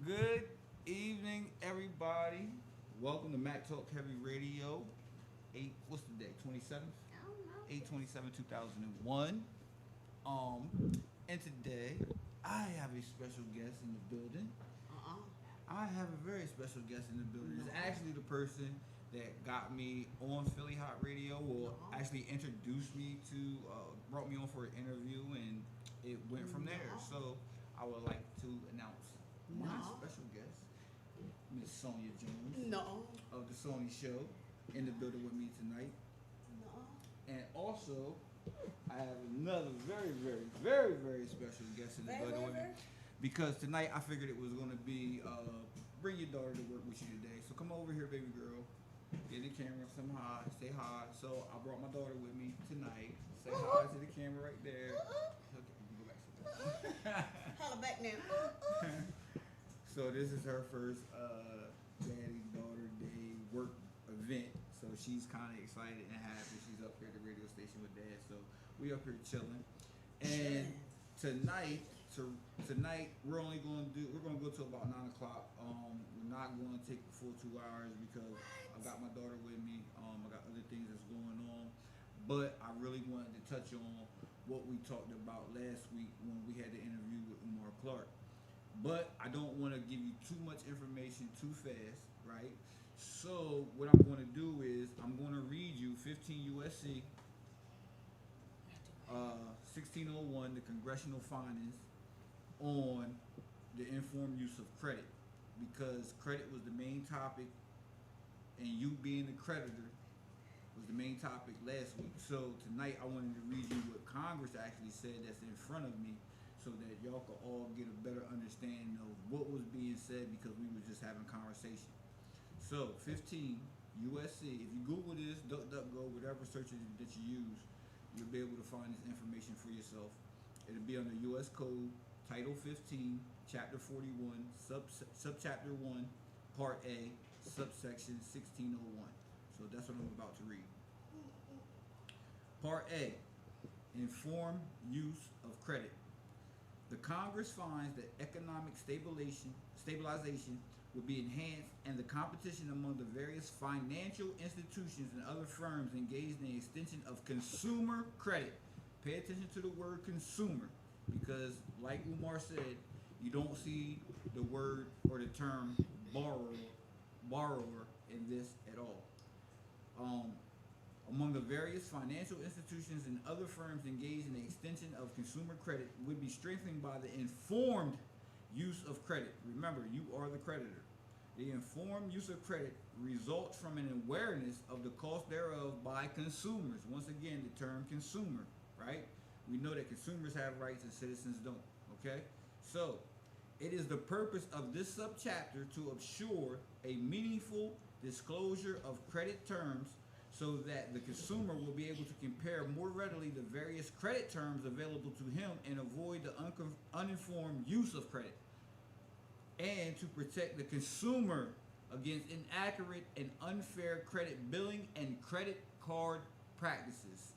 Good evening, everybody. Welcome to Mack Talk Heavy Radio. What's the day? 27th? I don't know. 8/27, 2001. Um, and today I have a special guest in the building. Uh-uh. I have a very special guest in the building. It's No. actually the person that got me on Philly Hot Radio, or No. actually introduced me to, brought me on for an interview, and it went from there. No. So I would like to announce my No. special guest, Miss Sonia Jones No. of the Sony Show, in the building with me tonight. No. And also, I have another very, very, very, very special guest in the building with me. Because tonight I figured it was going to be bring your daughter to work with you today. So come over here, baby girl. Get in the camera, say hi. So I brought my daughter with me tonight. Say hi to the camera right there. Okay, you go back to Holla back now. So this is her first daddy daughter day work event. So she's kind of excited and happy. She's up here at the radio station with dad. So we up here chilling. And tonight, we're gonna go till about 9 o'clock. We're not going to take the full 2 hours because I got my daughter with me. I got other things that's going on, but I really wanted to touch on what we talked about last week when we had the interview with Umar Clark. But I don't want to give you too much information too fast, right? So what I'm going to do is I'm going to read you 15 USC 1601, the congressional findings on the informed use of credit, because credit was the main topic, and you being the creditor was the main topic last week. So tonight I wanted to read you what Congress actually said that's in front of me, so that y'all could all get a better understanding of what was being said, because we were just having conversation. So 15 USC. If you Google this, DuckDuckGo, whatever search engine that you use, you'll be able to find this information for yourself. It'll be under U.S. Code, Title 15, Chapter 41, Subchapter 1, Part A, Subsection 1601. So that's what I'm about to read. Part A, Informed Use of Credit. The Congress finds that economic stabilization will be enhanced, and the competition among the various financial institutions and other firms engaged in the extension of consumer credit. Pay attention to the word consumer, because like Umar said, you don't see the word or the term borrower in this at all. Among the various financial institutions and other firms engaged in the extension of consumer credit would be strengthened by the informed use of credit. Remember, you are the creditor. The informed use of credit results from an awareness of the cost thereof by consumers. Once again, the term consumer, right? We know that consumers have rights and citizens don't, okay? So, it is the purpose of this subchapter to assure a meaningful disclosure of credit terms, so that the consumer will be able to compare more readily the various credit terms available to him and avoid the uninformed use of credit, and to protect the consumer against inaccurate and unfair credit billing and credit card practices.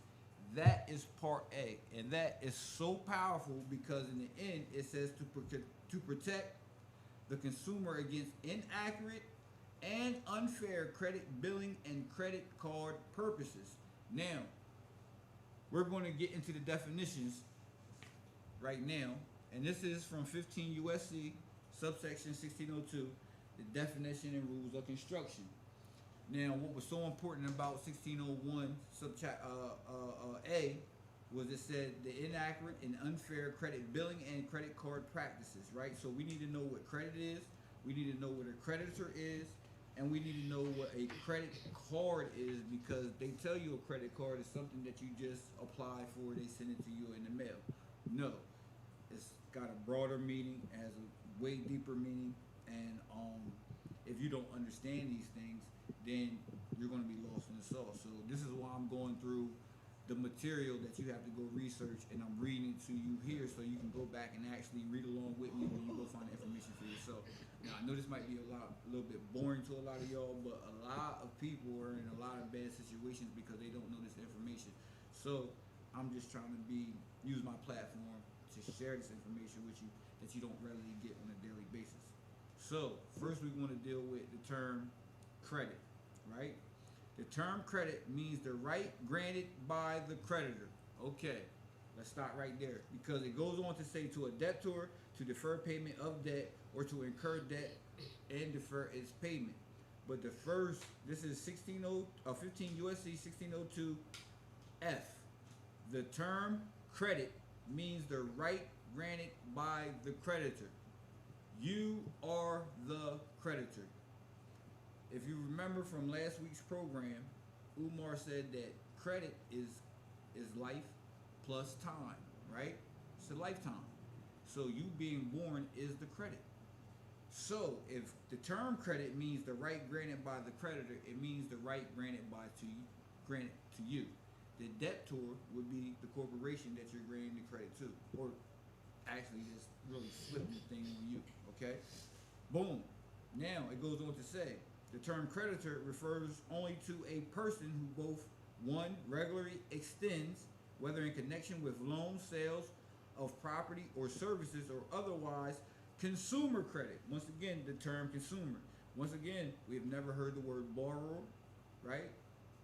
That is part A, and that is so powerful, because in the end it says to protect the consumer against inaccurate and unfair credit billing and credit card purposes. Now, we're going to get into the definitions right now, and this is from 15 USC subsection 1602, the definition and rules of construction. Now, what was so important about 1601 A was it said the inaccurate and unfair credit billing and credit card practices, right? So we need to know what credit is, we need to know what a creditor is, and we need to know what a credit card is, because they tell you a credit card is something that you just apply for, they send it to you in the mail. No, it's got a broader meaning, it has a way deeper meaning, and if you don't understand these things, then you're going to be lost in the sauce. So this is why I'm going through the material that you have to go research, and I'm reading it to you here, so you can go back and actually read along with me when you go find the information for yourself. Now, I know this might be a little bit boring to a lot of y'all, but a lot of people are in a lot of bad situations because they don't know this information. So I'm just trying to use my platform to share this information with you that you don't readily get on a daily basis. So first we want to deal with the term credit, right? The term credit means the right granted by the creditor. Okay, let's stop right there because it goes on to say to a debtor to defer payment of debt or to incur debt and defer its payment. But the first, this is 15 USC 1602 F. The term credit means the right granted by the creditor. You are the creditor. If you remember from last week's program, Umar said that credit is life plus time, right? It's a lifetime. So you being born is the credit. So if the term credit means the right granted by the creditor, it means the right granted to you. The debtor would be the corporation that you're granting the credit to, or actually just really flip the thing on you. Okay, boom. Now it goes on to say the term creditor refers only to a person who both one regularly extends, whether in connection with loan sales of property or services, or otherwise consumer credit. Once again, the term consumer. Once again, we've never heard the word borrower, right?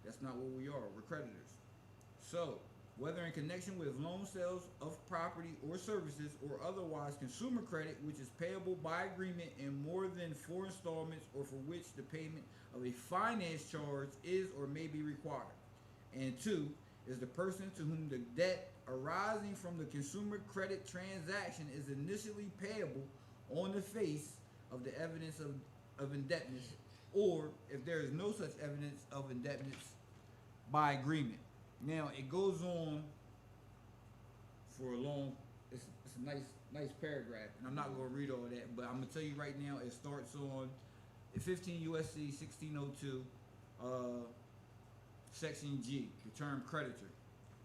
That's not what we are. We're creditors. So, whether in connection with loan sales of property or services, or otherwise consumer credit, which is payable by agreement in more than 4 installments, or for which the payment of a finance charge is or may be required. And 2 is the person to whom the debt arising from the consumer credit transaction is initially payable on the face of the evidence of indebtedness, or if there is no such evidence of indebtedness by agreement. Now it goes on for a long. It's a nice paragraph, and I'm not going to read all that, but I'm going to tell you right now. It starts on 15 USC 1602, section G. The term creditor,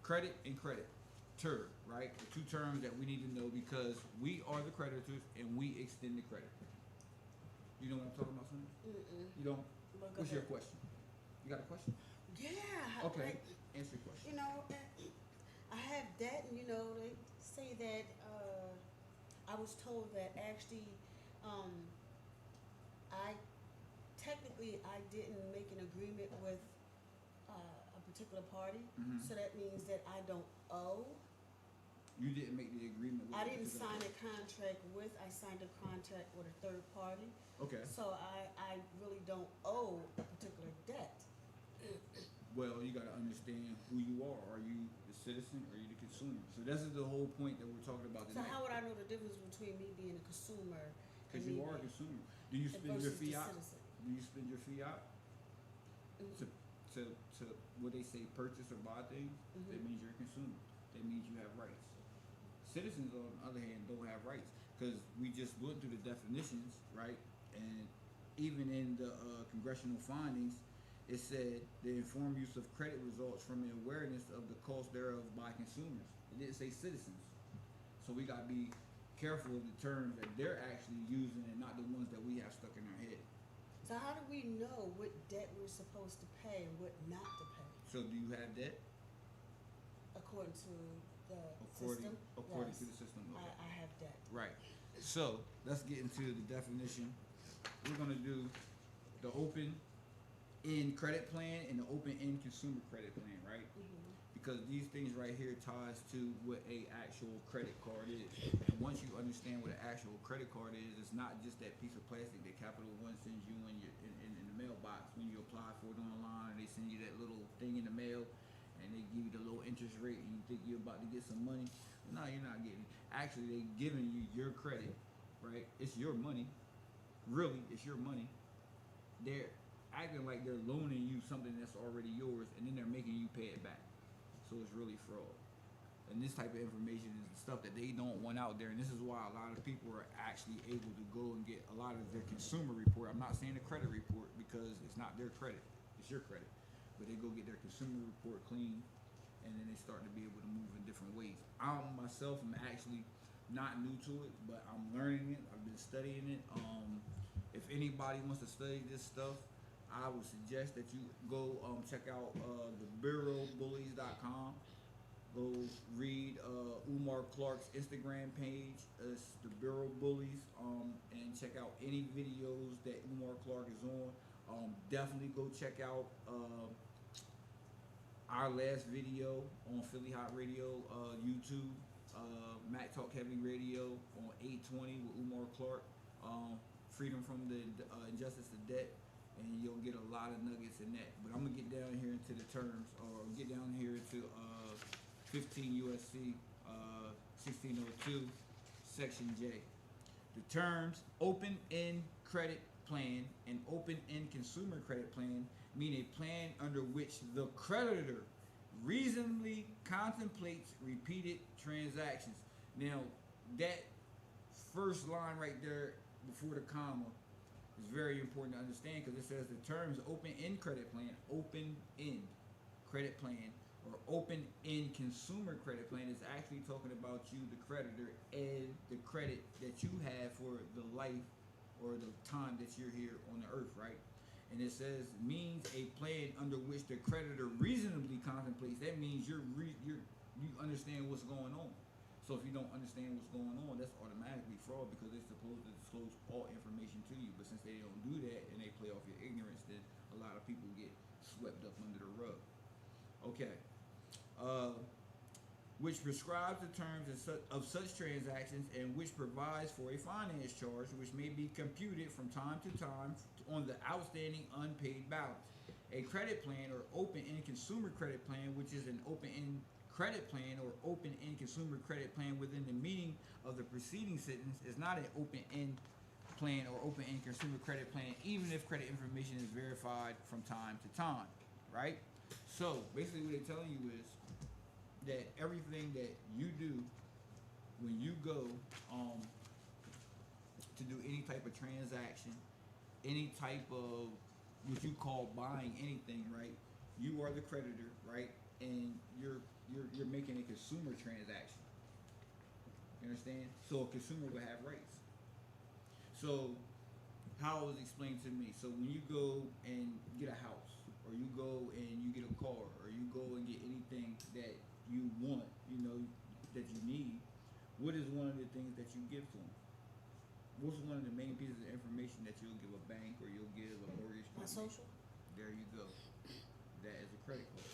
credit and creditor, right? The two terms that we need to know because we are the creditors and we extend the credit. You know what I'm talking about, son? You don't? What's your question? You got a question? Yeah. Okay. Answer your question. You know, I have that, and they say that I was told that actually, I didn't make an agreement with a particular party, so that means that I don't owe. You didn't make the agreement with I didn't sign a contract with. I signed a contract with a third party. Okay. So I really don't owe a particular debt. Well, you got to understand who you are. Are you the citizen or are you the consumer? So this is the whole point that we're talking about So today. how would I know the difference between me being a consumer? Because you are a consumer. Do you spend your fiat? Do you spend your fiat to what they say purchase or buy things? That means you're a consumer. That means you have rights. Citizens, on the other hand, don't have rights because we just went through the definitions, right? And even in the congressional findings, it said the informed use of credit results from the awareness of the cost thereof by consumers. It didn't say citizens. So we got to be careful of the terms that they're actually using and not the ones that we have stuck in our head. So how do we know what debt we're supposed to pay and what not to pay? So do you have debt? According to the system? According Yes. to the system. Okay. I have debt. Right. So let's get into the definition. We're going to do the open-end credit plan and the open-end consumer credit plan, right? Because these things right here ties to what a actual credit card is. And once you understand what an actual credit card is, it's not just that piece of plastic that Capital One sends you in the mailbox when you apply for it online, and they send you that little thing in the mail, and they give you the low interest rate, and you think you're about to get some money. No, you're not getting it. Actually, they're giving you your credit, right? It's your money. Really, it's your money. They're acting like they're loaning you something that's already yours, and then they're making you pay it back. So it's really fraud. And this type of information is the stuff that they don't want out there. And this is why a lot of people are actually able to go and get a lot of their consumer report. I'm not saying a credit report because it's not their credit. It's your credit. But they go get their consumer report clean, and then they start to be able to move in different ways. I myself am actually not new to it, but I'm learning it. I've been studying it. If anybody wants to study this stuff, I would suggest that you go check out thebureaubullies.com. Go read Umar Clark's Instagram page. It's the Bureau Bullies, and check out any videos that Umar Clark is on. Definitely go check out our last video on Philly Hot Radio YouTube, Mack Talk Heavy Radio on 820 with Umar Clark, Freedom from the Injustice to Debt, and you'll get a lot of nuggets in that. But I'm gonna get down here into the terms, or get down here into 15 USC 1602 Section J. The terms open-end credit plan and open-end consumer credit plan mean a plan under which the creditor reasonably contemplates repeated transactions. Now, that first line right there before the comma is very important to understand, because it says the terms open-end credit plan, open-end credit plan, or open-end consumer credit plan is actually talking about you, the creditor, and the credit that you have for the life or the time that you're here on the earth, right? And it says means a plan under which the creditor reasonably contemplates. That means you understand what's going on. So if you don't understand what's going on, that's automatically fraud, because they're supposed to disclose all information to you. But since they don't do that and they play off your ignorance, then a lot of people get swept up under the rug. Okay. Which prescribes the terms of such transactions, and which provides for a finance charge which may be computed from time to time on the outstanding unpaid balance. A credit plan or open-end consumer credit plan, which is an open-end credit plan or open-end consumer credit plan within the meaning of the preceding sentence, is not an open-end plan or open-end consumer credit plan, even if credit information is verified from time to time, right? So basically what they're telling you is that everything that you do when you go to do any type of transaction, any type of what you call buying anything, right? You are the creditor, right? And you're making a consumer transaction. You understand? So a consumer will have rights. So how it was explained to me. So when you go and get a house, or you go and you get a car, or you go and get anything that you want, you know, that you need, what is one of the things that you give to them? What's one of the main pieces of information that you'll give a bank or you'll give a mortgage company? My social. There you go. That is a credit card.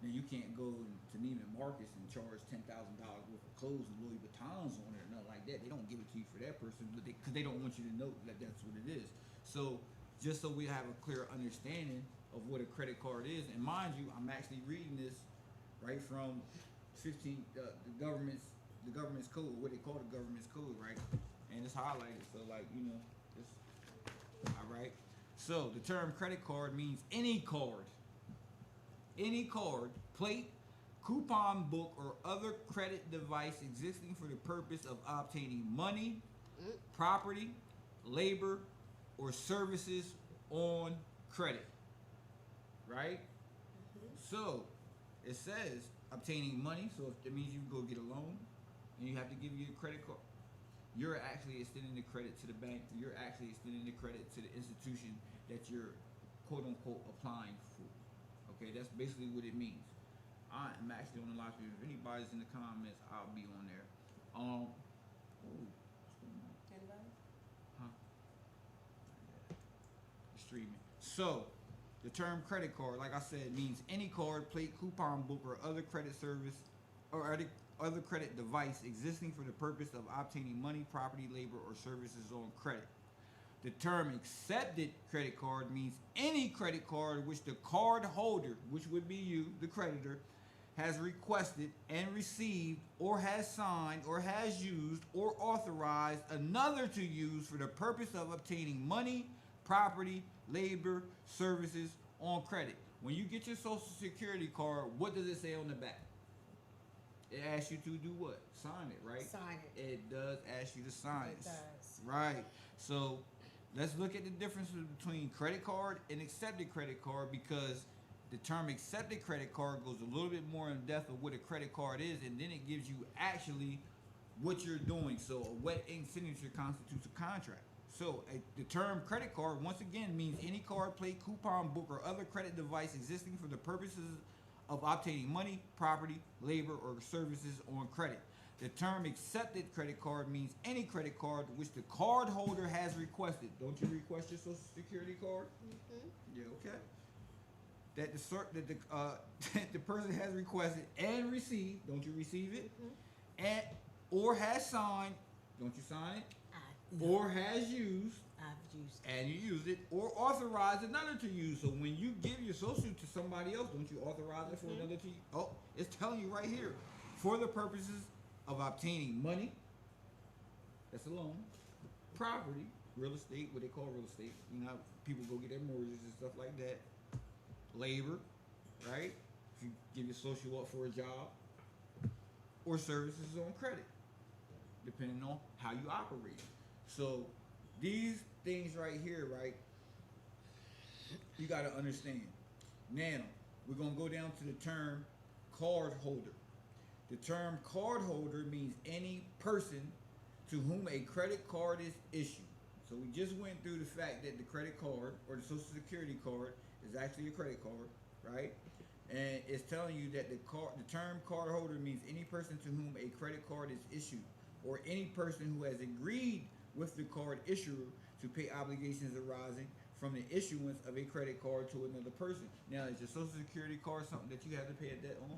Now you can't go to Neiman Marcus and charge $10,000 worth of clothes and Louis Vuittons on it or nothing like that. They don't give it to you for that person, but because they don't want you to know that that's what it is. So just so we have a clear understanding of what a credit card is, and mind you, I'm actually reading this right from the government's code, what they call the government's code, right? And it's highlighted, so like, you know, it's all right. So the term credit card means any card, plate, coupon book, or other credit device existing for the purpose of obtaining money, property, labor, or services on credit, right? So it says obtaining money, so if that means you can go get a loan and you have to give you a credit card, you're actually extending the credit to the bank, you're actually extending the credit to the institution that you're quote unquote applying for. Okay, that's basically what it means. I am actually on the live stream. If anybody's in the comments, I'll be on there. Anybody? Huh? Streaming. So, the term credit card, like I said, means any card, plate, coupon book, or other credit service or other credit device existing for the purpose of obtaining money, property, labor, or services on credit. The term accepted credit card means any credit card which the card holder, which would be you, the creditor, has requested and received, or has signed, or has used, or authorized another to use for the purpose of obtaining money, property, labor, services on credit. When you get your Social Security card, what does it say on the back? It asks you to do what? Sign it, right? Sign it. It does ask you to sign it. It does. Right. So let's look at the differences between credit card and accepted credit card, because the term accepted credit card goes a little bit more in depth of what a credit card is, and then it gives you actually what you're doing. So a wet ink signature constitutes a contract. So the term credit card, once again, means any card, plate, coupon book, or other credit device existing for the purposes of obtaining money, property, labor, or services on credit. The term accepted credit card means any credit card which the card holder has requested. Don't you request your Social Security card? Yeah, okay. That the person has requested and received. Don't you receive it? And or has signed. Don't you sign it? No. Or has used. I've used And you used it, or authorized another to use. So when you give your social to somebody else, don't you authorize it for another to use? Oh, it's telling you right here, for the purposes of obtaining money, that's a loan, property, real estate, what they call real estate. You know, people go get their mortgages and stuff like that. Labor, right? If you give your social up for a job, or services on credit, depending on how you operate. So these things right here, right, you got to understand. Now, we're going to go down to the term card holder. The term card holder means any person to whom a credit card is issued. So we just went through the fact that the credit card or the Social Security card is actually a credit card, right? And it's telling you that the term card holder means any person to whom a credit card is issued, or any person who has agreed with the card issuer to pay obligations arising from the issuance of a credit card to another person. Now, is your Social Security card something that you have to pay a debt on?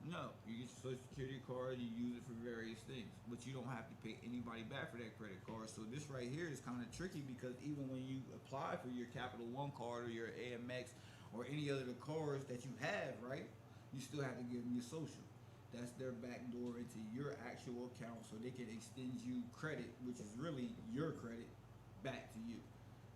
No. You get your Social Security card, you use it for various things, but you don't have to pay anybody back for that credit card. So this right here is kind of tricky, because even when you apply for your Capital One card or your AMX or any other cards that you have, right, you still have to give them your social. That's their back door into your actual account, so they can extend you credit, which is really your credit, back to you.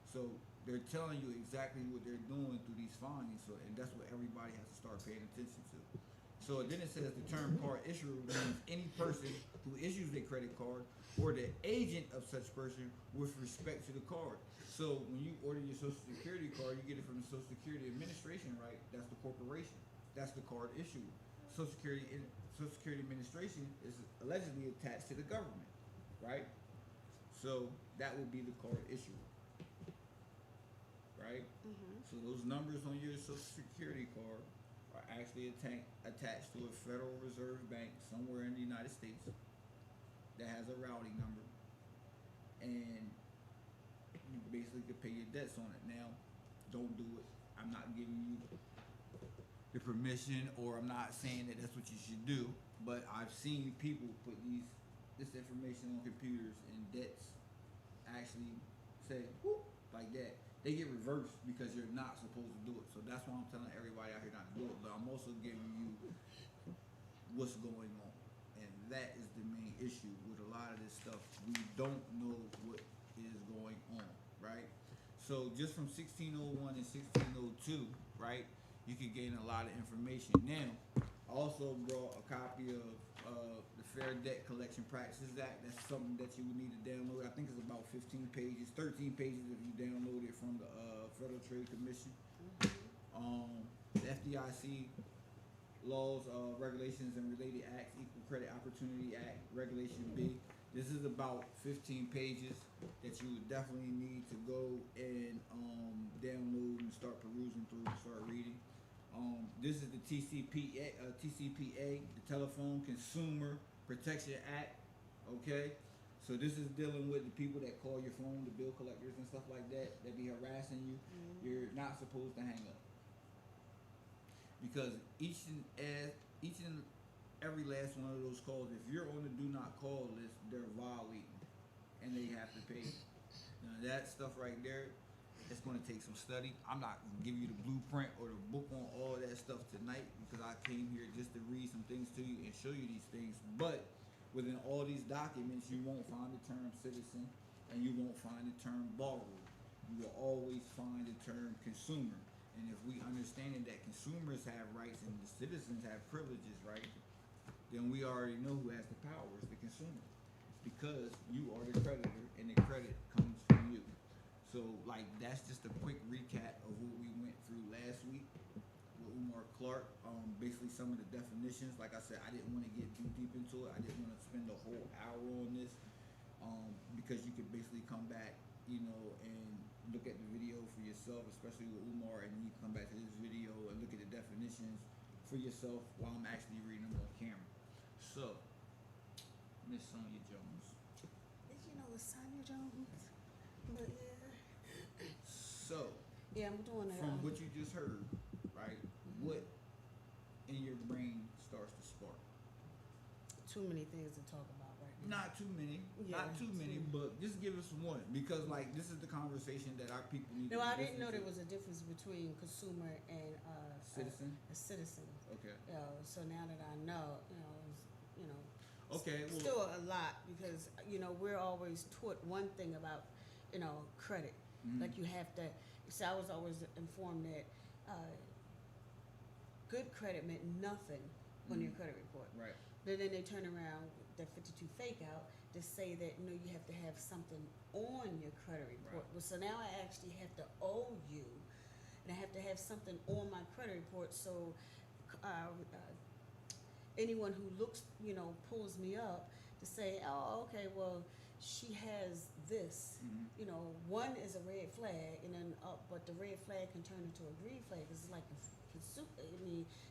So they're telling you exactly what they're doing through these findings, so, and that's what everybody has to start paying attention to. So then it says the term card issuer means any person who issues a credit card or the agent of such person with respect to the card. So when you order your Social Security card, you get it from the Social Security Administration, right? That's the corporation. That's the card issuer. Social Security Administration is allegedly attached to the government, right? So that would be the card issuer, right? So those numbers on your Social Security card are actually attached to a Federal Reserve Bank somewhere in the United States that has a routing number, and you basically could pay your debts on it. Now, don't do it. I'm not giving you the permission, or I'm not saying that that's what you should do, but I've seen people put this information on computers, and debts actually say whoop like that. They get reversed because you're not supposed to do it. So that's why I'm telling everybody out here not to do it. But I'm also giving you what's going on, and that is the main issue with a lot of this stuff. We don't know what is going on, right? So just from 1601 and 1602, right, you can gain a lot of information. Now, I also brought a copy of the Fair Debt Collection Practices Act. That's something that you would need to download. I think it's about 15 pages, 13 pages if you download it from the Federal Trade Commission. The FDIC laws, regulations, and related acts, Equal Credit Opportunity Act, Regulation B. This is about 15 pages that you would definitely need to go and download and start perusing through and start reading. This is the TCPA, the Telephone Consumer Protection Act. Okay, so this is dealing with the people that call your phone, the bill collectors and stuff like that be harassing you. You're not supposed to hang up, because each and every last one of those calls, if you're on the do not call list, they're violating, and they have to pay. Now that stuff right there, it's going to take some study. I'm not going to give you the blueprint or the book on all that stuff tonight, because I came here just to read some things to you and show you these things. But within all these documents, you won't find the term citizen, and you won't find the term borrower. You will always find the term consumer. And if we understand that consumers have rights and the citizens have privileges, right, then we already know who has the power. It's the consumer, because you are the creditor, and the credit comes from you. So, like, that's just a quick recap of what we went through last week with Umar Clark. Basically, some of the definitions. Like I said, I didn't want to get too deep into it. I didn't want to spend a whole hour on this, because you could basically come back, you know, and look at the video for yourself, especially with Umar, and you can come back to this video and look at the definitions for yourself while I'm actually reading them on camera. So, Miss Sonia Jones. Did you know it's Sonia Jones? But yeah. So, Yeah, I'm doing it. from what you just heard, right? What in your brain starts to spark? Too many things to talk about right now. Not too many, Yeah, not too many, but just give us one because like this is the conversation that our people need. No, to I be didn't know listening there to. was a difference between consumer and Citizen? a citizen. Okay. So now that I know, Okay. Well, still a lot because we're always taught one thing about credit. mhm. Like you have to. So I was always informed that good credit meant nothing on your Mhm. credit report. Right. But then they turn around the 52 fake out to say that you have to have something on your credit report. Right. Well, so now I actually have to owe you, and I have to have something on my credit report. So anyone who looks, pulls me up to say, oh, okay, well, she has this. Mhm. One is a red flag, and then but the red flag can turn into a green flag. It's like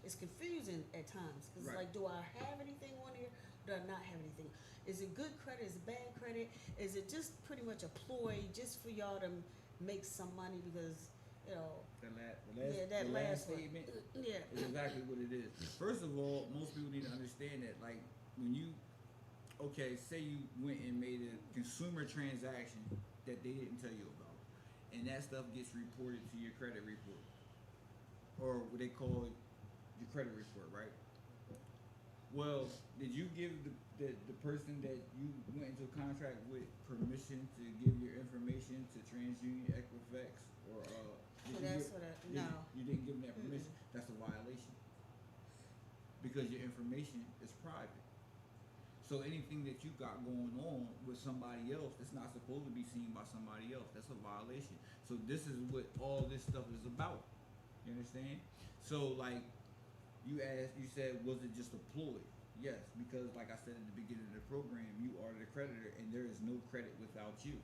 it's confusing at times because Right. it's like, do I have anything on here? Do I not have anything? Is it good credit? Is it bad credit? Is it just pretty much a ploy just for y'all to make some money because The last one. statement Yeah. is exactly what it is. First of all, most people need to understand that, like, when you, say you went and made a consumer transaction that they didn't tell you about, and that stuff gets reported to your credit report, or what they call your credit report, right? Well, did you give the person that you went into contract with permission to give your information to TransUnion, Equifax, or So that's what no. You didn't give them that permission. That's a violation because your information is private. So anything that you got going on with somebody else, it's not supposed to be seen by somebody else. That's a violation. So this is what all this stuff is about. You understand? So like you said, was it just a ploy? Yes, because like I said in the beginning of the program, you are the creditor and there is no credit without you.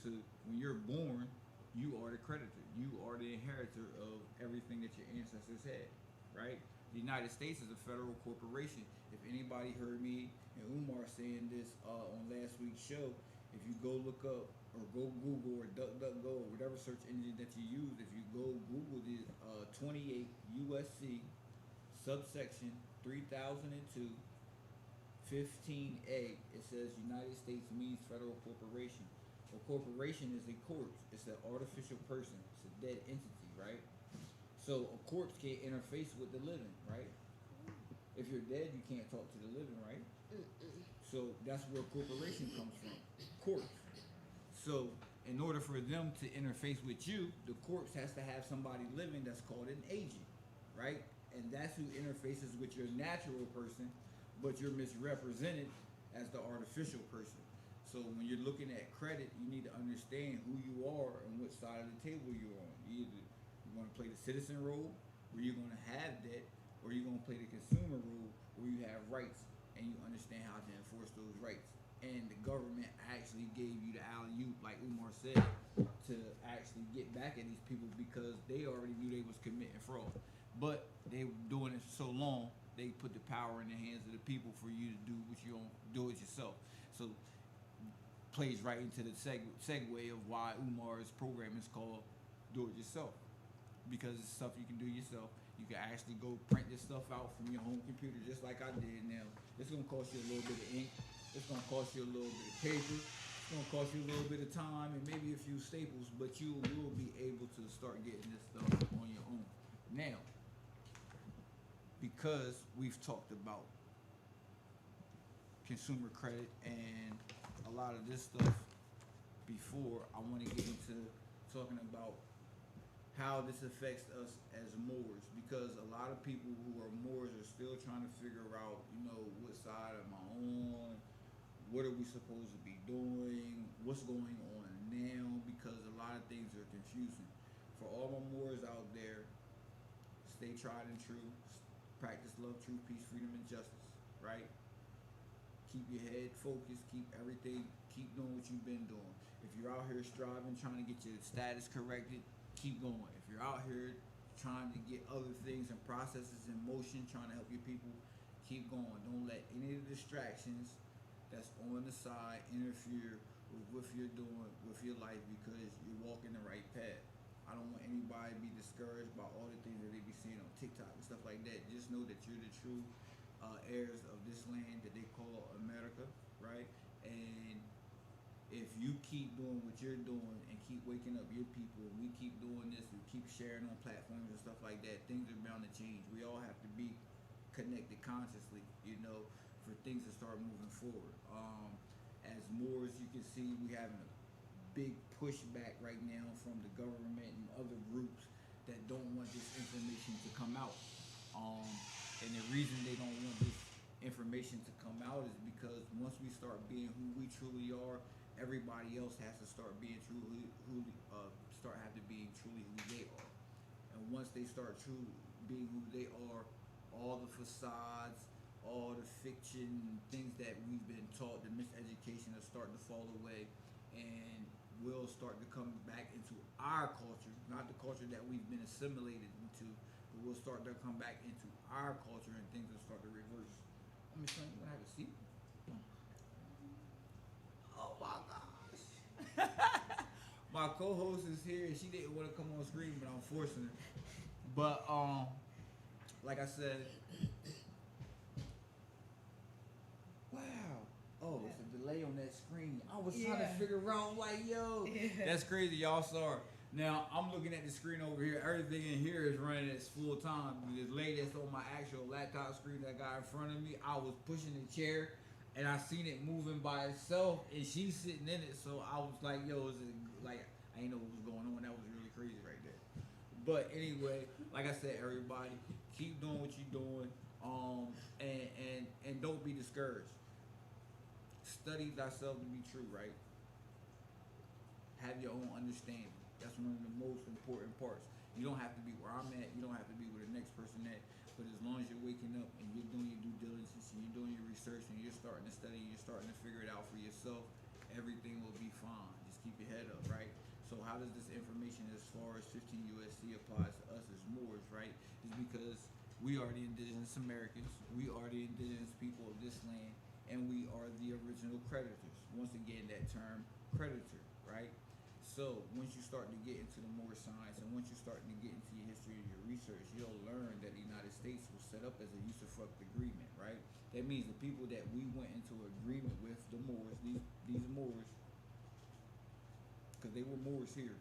So when you're born, you are the creditor. You are the inheritor of everything that your ancestors had, right? The United States is a federal corporation. If anybody heard me and Umar saying this on last week's show, if you go look up or go Google or DuckDuckGo or whatever search engine that you use, if you go Google the 28 USC subsection 3002 15A, it says United States means federal corporation. A corporation is a corpse. It's an artificial person. It's a dead entity, right? So a corpse can't interface with the living, right? If you're dead, you can't talk to the living, right? So that's where corporation comes from. Corpse. So in order for them to interface with you, the corpse has to have somebody living that's called an agent, right? And that's who interfaces with your natural person, but you're misrepresented as the artificial person. So when you're looking at credit, you need to understand who you are and what side of the table you're on. Either you're going to play the citizen role, where you're going to have debt, or you're going to play the consumer role, where you have rights and you understand how to enforce those rights. And the government actually gave you the alley-oop, like Umar said, to actually get back at these people because they already knew they was committing fraud. But they were doing it so long, they put the power in the hands of the people for you to do what you don't do it yourself. So plays right into the segue of why Umar's program is called Do It Yourself, because it's stuff you can do yourself. You can actually go print this stuff out from your home computer just like I did now. It's going to cost you a little bit of ink. It's going to cost you a little bit of paper. It's going to cost you a little bit of time and maybe a few staples, but you will be able to start getting this stuff on your own. Now, because we've talked about consumer credit and a lot of this stuff before, I want to get into talking about how this affects us as Moors, because a lot of people who are Moors are still trying to figure out, what side am I on? What are we supposed to be doing? What's going on now? Because a lot of things are confusing. For all my Moors out there, stay tried and true. Practice love, truth, peace, freedom, and justice, right? Keep your head focused. Keep doing what you've been doing. If you're out here striving, trying to get your status corrected, keep going. If you're out here trying to get other things and processes in motion, trying to help your people, keep going. Don't let any of the distractions that's on the side interfere with what you're doing with your life because you're walking the right path. I don't want anybody to be discouraged by all the things that they be seeing on TikTok and stuff like that. Just know that you're the true heirs of this land that they call America, right? And if you keep doing what you're doing and keep waking up your people, and we keep doing this and keep sharing on platforms and stuff like that, things are bound to change. We all have to be connected consciously, for things to start moving forward. As more as you can see, we having a big pushback right now from the government and other groups that don't want this information to come out. And the reason they don't want this information to come out is because once we start being who we truly are, everybody else has to start being truly truly who they are. And once they start truly being who they are, all the facades, all the fiction, things that we've been taught, the miseducation will start to fall away, and we'll start to come back into our culture, not the culture that we've been assimilated into, but we'll start to come back into our culture, and things will start to reverse. Let me show you what I have a seat. Oh my gosh. My co-host is here, and she didn't want to come on screen, but I'm forcing her. But like I said, wow. Oh, it's a delay on that screen. I was trying to figure out, like, yo, that's crazy. Y'all saw it. Now, I'm looking at the screen over here. Everything in here is running at full time. This lady that's on my actual laptop screen that got in front of me, I was pushing the chair, and I seen it moving by itself, and she's sitting in it. So I was like, yo, is it, like, I didn't know what was going on. That was really crazy right there. But anyway, like I said, everybody, keep doing what you're doing, and don't be discouraged. Study thyself to be true, right? Have your own understanding. That's one of the most important parts. You don't have to be where I'm at. You don't have to be where the next person at. But as long as you're waking up and you're doing your due diligence and you're doing your research and you're starting to study, you're starting to figure it out for yourself, everything will be fine. Just keep your head up, right? So how does this information as far as 15 USC applies to us as Moors, right? Is because we are the indigenous Americans. We are the indigenous people of this land, and we are the original creditors. Once again, that term, creditor, right? So once you start to get into the more science, and once you start to get into your history and your research, you'll learn that the United States was set up as a usufruct agreement, right? That means the people that we went into agreement with, the Moors, these Moors, because they were Moors here,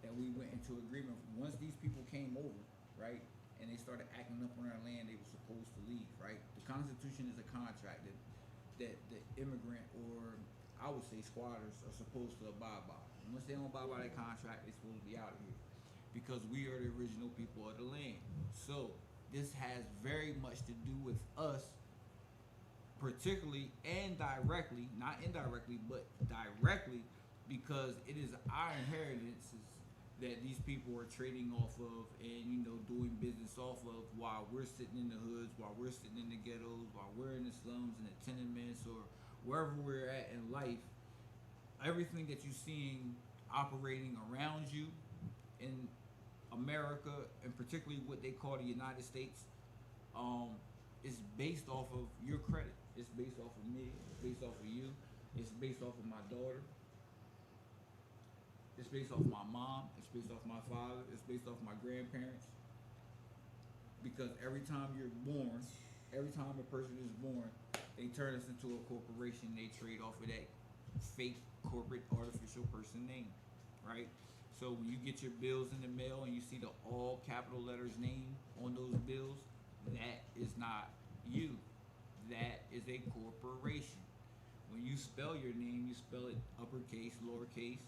that we went into agreement. Once these people came over, right, and they started acting up on our land, they were supposed to leave, right? The Constitution is a contract that the immigrant, or I would say squatters, are supposed to abide by. And once they don't abide by that contract, they're supposed to be out of here, because we are the original people of the land. So this has very much to do with us, particularly and directly, not indirectly, but directly, because it is our inheritances that these people are trading off of and doing business off of, while we're sitting in the hoods, while we're sitting in the ghettos, while we're in the slums and the tenements, or wherever we're at in life. Everything that you're seeing operating around you in America, and particularly what they call the United States, is based off of your credit. It's based off of me. It's based off of you. It's based off of my daughter. It's based off my mom. It's based off my father. It's based off my grandparents. Because every time you're born, every time a person is born, they turn us into a corporation. They trade off of that fake corporate artificial person name, right? So when you get your bills in the mail and you see the all capital letters name on those bills, that is not you. That is a corporation. When you spell your name, you spell it uppercase, lowercase,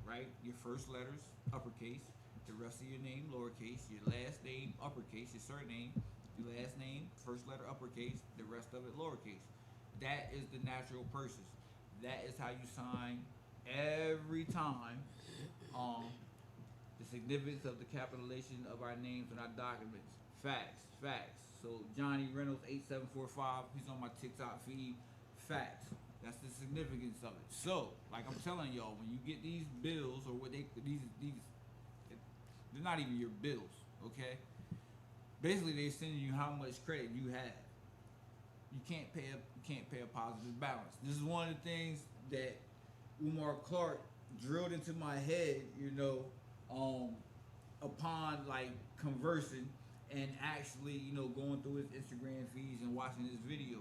right? Your first letters, uppercase, the rest of your name, lowercase, your last name, uppercase, your surname, your last name, first letter, uppercase, the rest of it, lowercase. That is the natural person. That is how you sign every time. The significance of the capitalization of our names and our documents. Facts. So Johnny Reynolds 8745, he's on my TikTok feed. Facts. That's the significance of it. So, like I'm telling y'all, when you get these bills, or what they're not even your bills, okay? Basically, they're sending you how much credit you have. you can't pay a positive balance. This is one of the things that Umar Clark drilled into my head, upon like conversing and actually, going through his Instagram feeds and watching his videos.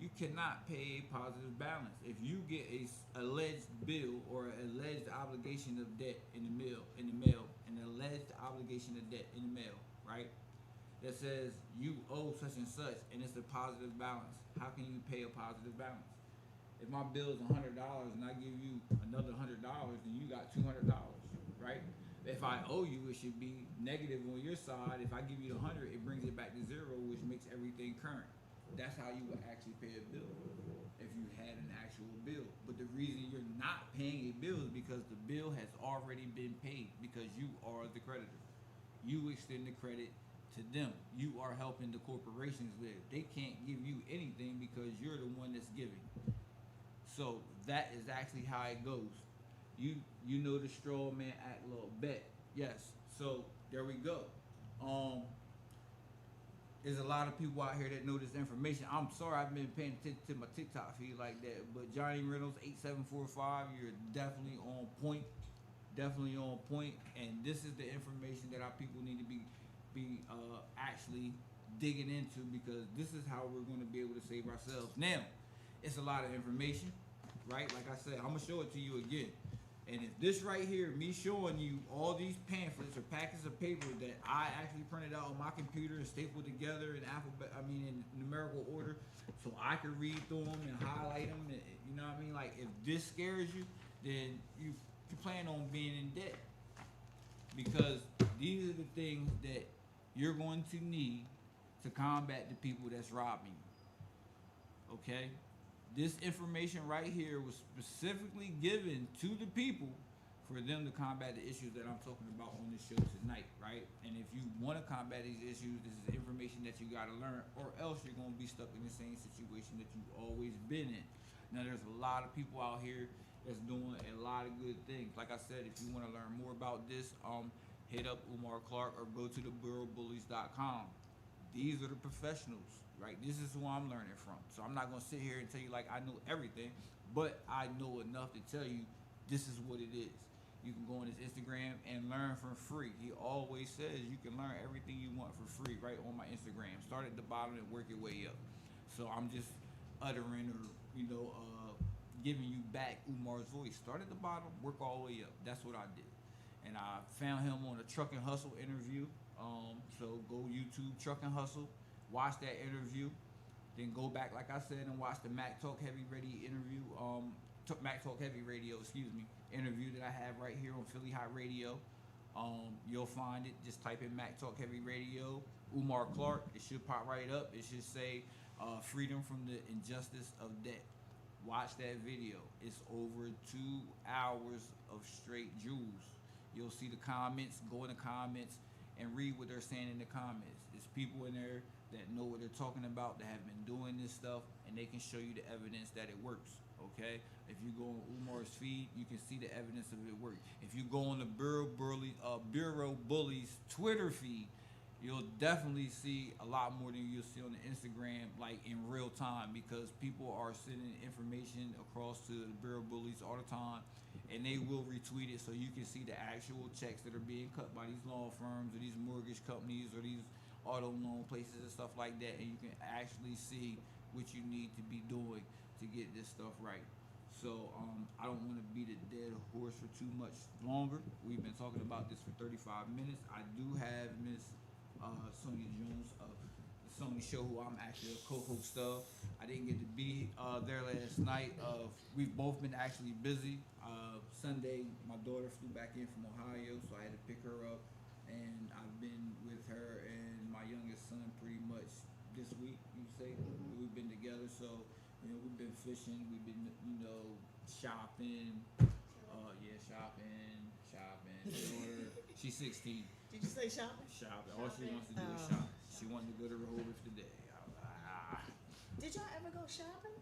You cannot pay a positive balance. If you get a alleged bill or an alleged obligation of debt in the mail, an alleged obligation of debt in the mail, right? That says you owe such and such, and it's a positive balance. How can you pay a positive balance? If my bill is $100 and I give you another $100, then you got $200, right? If I owe you, it should be negative on your side. If I give you the 100, it brings it back to zero, which makes everything current. That's how you would actually pay a bill if you had an actual bill. But the reason you're not paying a bill is because the bill has already been paid because you are the creditor. You extend the credit to them. You are helping the corporations live. They can't give you anything because you're the one that's giving. So that is actually how it goes. You know the straw man act little bet. Yes. So there we go. There's a lot of people out here that know this information. I'm sorry I've been paying attention to my TikTok feed like that, but Johnny Reynolds 8745, you're definitely on point. Definitely on point. And this is the information that our people need to be actually digging into, because this is how we're going to be able to save ourselves. Now, it's a lot of information, right? Like I said, I'm gonna show it to you again. And if this right here, me showing you all these pamphlets or packets of paper that I actually printed out on my computer and stapled together in numerical order, so I could read through them and highlight them, and, you know what I mean? Like, if this scares you, then you plan on being in debt, because these are the things that you're going to need to combat the people that's robbing you. Okay? This information right here was specifically given to the people for them to combat the issues that I'm talking about on this show tonight, right? And if you want to combat these issues, this is information that you got to learn, or else you're going to be stuck in the same situation that you've always been in. Now, there's a lot of people out here that's doing a lot of good things. Like I said, if you want to learn more about this, hit up Umar Clark or go to theburrowbullies.com. These are the professionals, right? This is who I'm learning from. So I'm not going to sit here and tell you like I know everything, but I know enough to tell you this is what it is. You can go on his Instagram and learn for free. He always says you can learn everything you want for free right on my Instagram. Start at the bottom and work your way up. So I'm just uttering or, giving you back Umar's voice. Start at the bottom, work all the way up. That's what I did. And I found him on a Truck and Hustle interview. So go YouTube Truck and Hustle, watch that interview, then go back, like I said, and watch the Mack Talk Heavy Radio interview. Interview that I have right here on Philly Hot Radio. You'll find it. Just type in Mack Talk Heavy Radio, Umar Clark. It should pop right up. It should say freedom from the injustice of debt. Watch that video. It's over 2 hours of straight jewels. You'll see the comments. Go in the comments and read what they're saying in the comments. There's people in there that know what they're talking about, that have been doing this stuff, and they can show you the evidence that it works. Okay? If you go on Umar's feed, you can see the evidence of it work. If you go on the Bureau Bullies Twitter feed, you'll definitely see a lot more than you'll see on the Instagram, like in real time, because people are sending information across to the Bureau Bullies all the time, and they will retweet it so you can see the actual checks that are being cut by these law firms or these mortgage companies or these auto loan places and stuff like that, and you can actually see what you need to be doing to get this stuff right. So I don't want to beat a dead horse for too much longer. We've been talking about this for 35 minutes. I do have Miss Sonia Jones of the Sony Show, who I'm actually a co-host of. I didn't get to be there last night. We've both been actually busy. Sunday, my daughter flew back in from Ohio, so I had to pick her up, and I've been with her and my youngest son pretty much this week, you say. We've been together, so we've been fishing, we've been shopping, shopping. She's 16. Did you say shopping? Shopping. All she wants to do is shop. She wanted to go to Rehoboth today. Did y'all ever go shopping?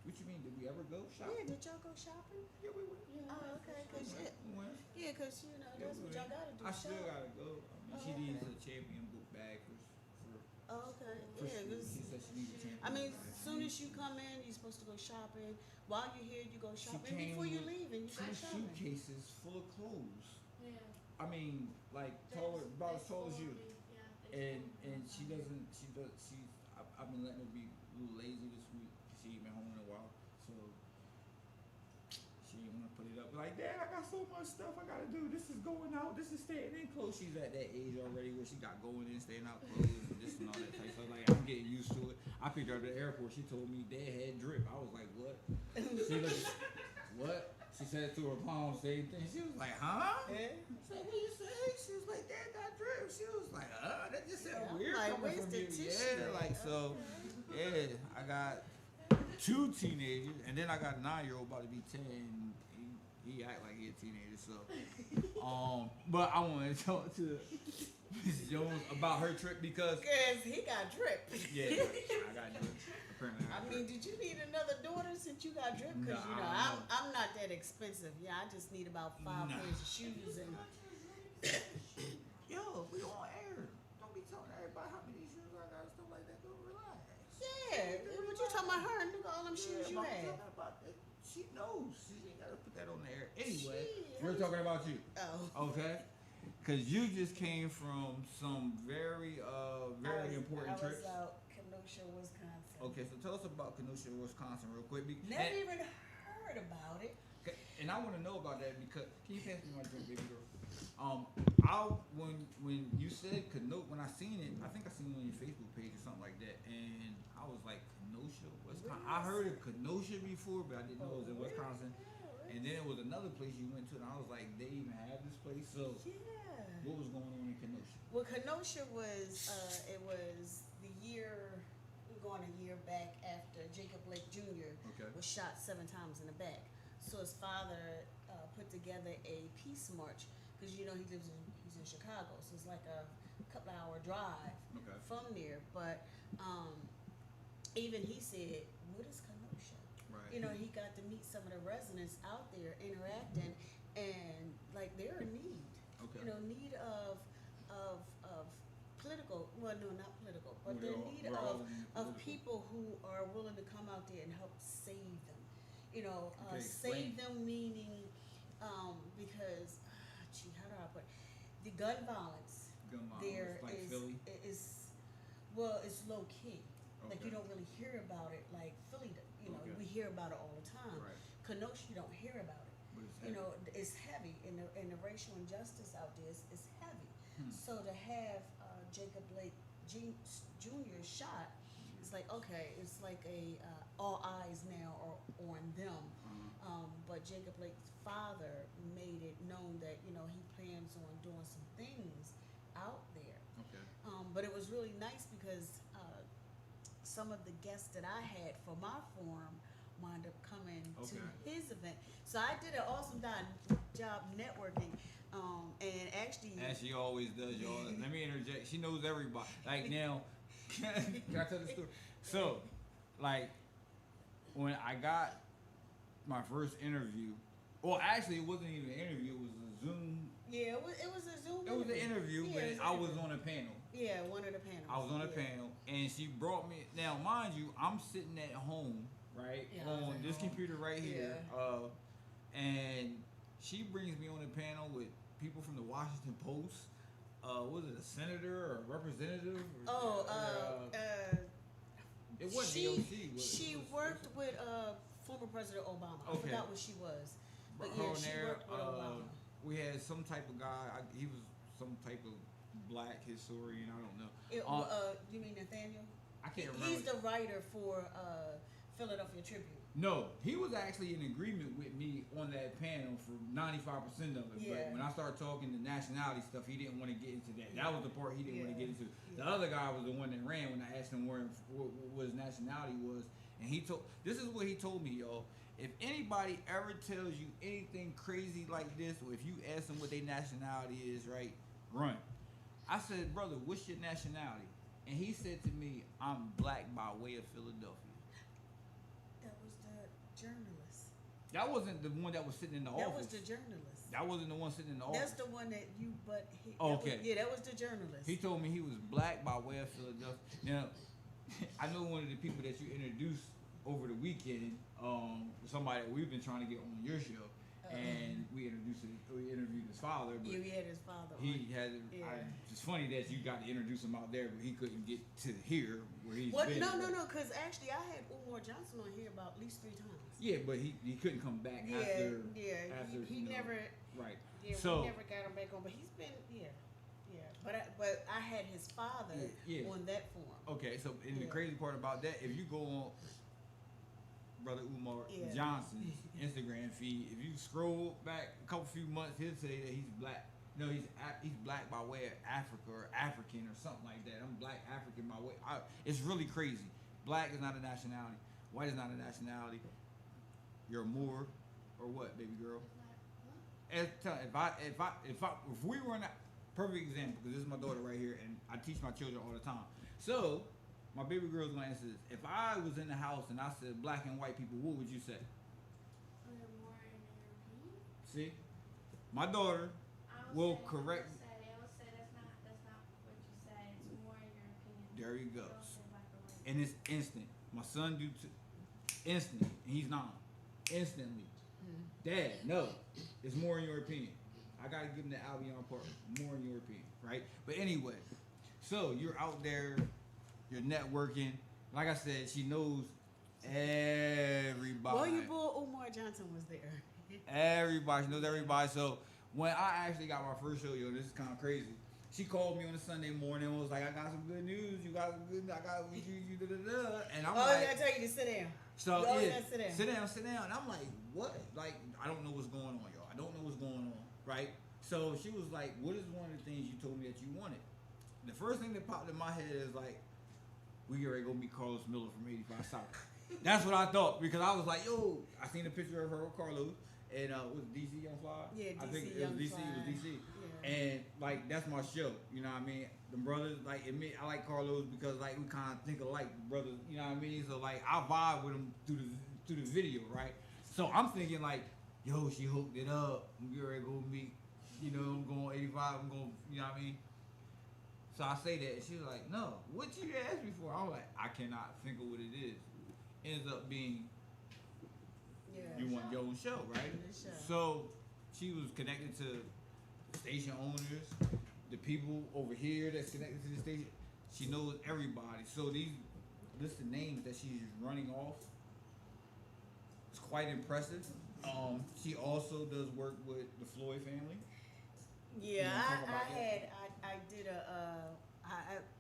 What you mean? Did we ever go shopping? Yeah, did y'all go shopping? Yeah, we went. Oh, okay. Cause that's what y'all gotta do. I still gotta go. I mean, she needs a champion book bag for Oh, okay. For Yeah, school. 'cause She said she needed to. I mean, as soon as you come in, you're supposed to go shopping. While you're here, you go She shopping. came Before you with leave, and you go 2 shopping. suitcases full of clothes. Yeah. I mean, like taller, about as tall as you. And she doesn't. She does. She's. I've been letting her be a little lazy this week. She ain't been home in a while, so she didn't want to put it up. Like, Dad, I got so much stuff I gotta do. This is going out. This is staying in clothes. She's at that age already where she got going in, staying out clothes, and this and all that type of stuff. Like, I'm getting used to it. I picked her up at the airport. She told me Dad had drip. I was like, what? She looked. What? She said it to her mom, same thing. She was like, huh? Yeah. I said, what you say? She was like, Dad got drip. She was like, that just sounds Yeah, weird like, coming where's from the you. tissue Yeah, at? like, so, yeah, I got 2 teenagers, and then I got a 9-year-old about to be 10. He act like he a teenager, so, but I want to talk to Ms. Jones about her trip because, Cause he got drip. yeah, I got drip. Apparently, I mean, did you need another daughter since you got drip? Cause you know, Nah. I'm not that expensive. Yeah, I just need about 5 Nah. pairs of shoes and. Yo, we on air. Don't be telling everybody how many shoes I got and stuff like that. Go relax. Yeah, what you talking about her? Look at all them shoes you I'm had. talking about that. She knows. She ain't gotta put that on the air. Anyway, Shit. we're talking about you. Oh. Okay? Cause you just came from some very important I trips. was out Kenosha, Wisconsin. Okay, so tell us about Kenosha, Wisconsin, real quick. Never even heard about it. And I want to know about that because can you pass me my drink, baby girl? When you said Kenosha, when I seen it, I think I seen it on your Facebook page or something like that, and I was like, Kenosha, Wisconsin. I heard of Kenosha before, but I didn't know it was in Wisconsin. And then it was another place you went to, and I was like, they even have this place. So, Yeah. what was going on in Kenosha? Well, Kenosha was it was the year we're going a year back after Jacob Blake Jr. Okay. was shot 7 times in the back. So his father put together a peace march because you know he's in Chicago, so it's like a couple hour drive Okay. from there. But even he said, "What is Kenosha?" Right. You know, he got to meet some of the residents out there interacting, and like they're in need. Okay. You know, need of political. Well, no, not political, but We're they're all- in need we're all of political. people who are willing to come out there and help save them. You know, Okay, save explain. them meaning because, gee, how do I put the gun violence? Gun violence, There like is Philly. well, it's low key. Like Okay. you don't really hear about it like Philly. You know, Okay. we hear about it all the time. Right. Kenosha, you don't hear about it. But it's You heavy. know, it's heavy, and the racial injustice out there is heavy. Hmm. So to have Jacob Blake Jr. shot, it's like okay, it's like a all eyes now are on them. But Jacob Blake's father made it known that you know he plans on doing some things out there. Okay. But it was really nice because some of the guests that I had for my forum wound up coming Okay. to his event. So I did an awesome job networking. And actually, As she always does, y'all. Let me interject. She knows everybody. Like now, can I tell the story? So, like, when I got my first interview, well, actually, it wasn't even an interview. It was a Zoom. yeah, it was a Zoom. It was an interview, Yeah, but it was an I was interview. on a panel. Yeah, one of the panels. I was on a Yeah. panel, and she brought me. Now, mind you, I'm sitting at home, right, Yeah, I was on at this home. computer right here, and she brings me on a panel with people from the Washington Post. Was it a senator or a representative? Or, it wasn't she AOC. she worked with former President Obama. I Okay. forgot what she was, but her yeah, on she there, worked with Obama. we had some type of guy. He was some type of black historian. I don't know. You mean Nathaniel? I can't remember. He's the writer for Philadelphia Tribune. No, he was actually in agreement with me on that panel for 95% of it. Yeah. But when I started talking the nationality stuff, he didn't want to get into that. That was the part he didn't want to Yeah. get into. The Yeah. other guy was the one that ran when I asked him what his nationality was. And he told, this is what he told me, y'all. If anybody ever tells you anything crazy like this, or if you ask them what their nationality is, right, run. I said, brother, what's your nationality? And he said to me, I'm black by way of Philadelphia. That was the journalist. That wasn't the one that was sitting in the That office. was the journalist. That wasn't the one sitting in the office. That's the one that you but he, Oh, that okay. Was, yeah, that was the journalist. He told me he was black by way of Philadelphia. Now, I know one of the people that you introduced over the weekend, somebody that we've been trying to get on your show, and we interviewed his father. But yeah, we had his father. he had. It's funny that you got to introduce him out there, but he couldn't get to here where he's been. No, because actually I had Umar Johnson on here about at least 3 times. Yeah, but he couldn't come back after. After he never. Right. Yeah, so, we never got him back on, but he's been But I had his father on that form. Okay, so the crazy part about that, if you go on Brother Umar Johnson's Instagram feed, if you scroll back a couple few months, he'll say that he's black. No, he's black by way of Africa or African or something like that. I'm black African by way. It's really crazy. Black is not a nationality. White is not a nationality. You're a Moor or what, baby girl? If we were in a perfect example, because this is my daughter right here, and I teach my children all the time. So my baby girl's gonna answer this. If I was in the house and I said black and white people, what would you say? See, my daughter will correct. I would say that's not what you said. It's more in your opinion. There he goes. And it's instant. My son do too. Instant. And he's 9. Instantly. Dad, no. It's more in your opinion. I gotta give him the Albion part. More in your opinion, right? But anyway, so you're out there, you're networking. Like I said, she knows everybody. Well, your boy Umar Johnson was there. Everybody, she knows everybody. So when I actually got my first show, this is kind of crazy. She called me on a Sunday morning and was like, I got some good news. You got some good, I got you, da-da-da. And I'm like, I tell you to sit down. So sit down. Sit down. And I'm like, what? Like, I don't know what's going on, y'all. I don't know what's going on, right? So she was like, what is one of the things you told me that you wanted? The first thing that popped in my head is like, we get ready to go meet Carlos Miller from 85 South. That's what I thought, because I was like, yo, I seen a picture of her with Carlos, and was DC Young Fly? Yeah, DC I think Young it was DC. Fly. It was DC. Yeah. And like, that's my show. You know what I mean? The brothers, like, I like Carlos because like we kind of think alike, brothers. You know what I mean? So like, I vibe with him through the video, right? So I'm thinking like, yo, she hooked it up. I'm getting ready to go meet. You know, I'm going 85. I'm going. You know what I mean? So I say that, and she was like, no, what you asked me for? I'm like, I cannot think of what it is. Ends up being, you want your own show, right? So she was connected to station owners, the people over here that's connected to the station. She knows everybody. So these list of names that she's running off, it's quite impressive. She also does work with the Floyd family. Yeah,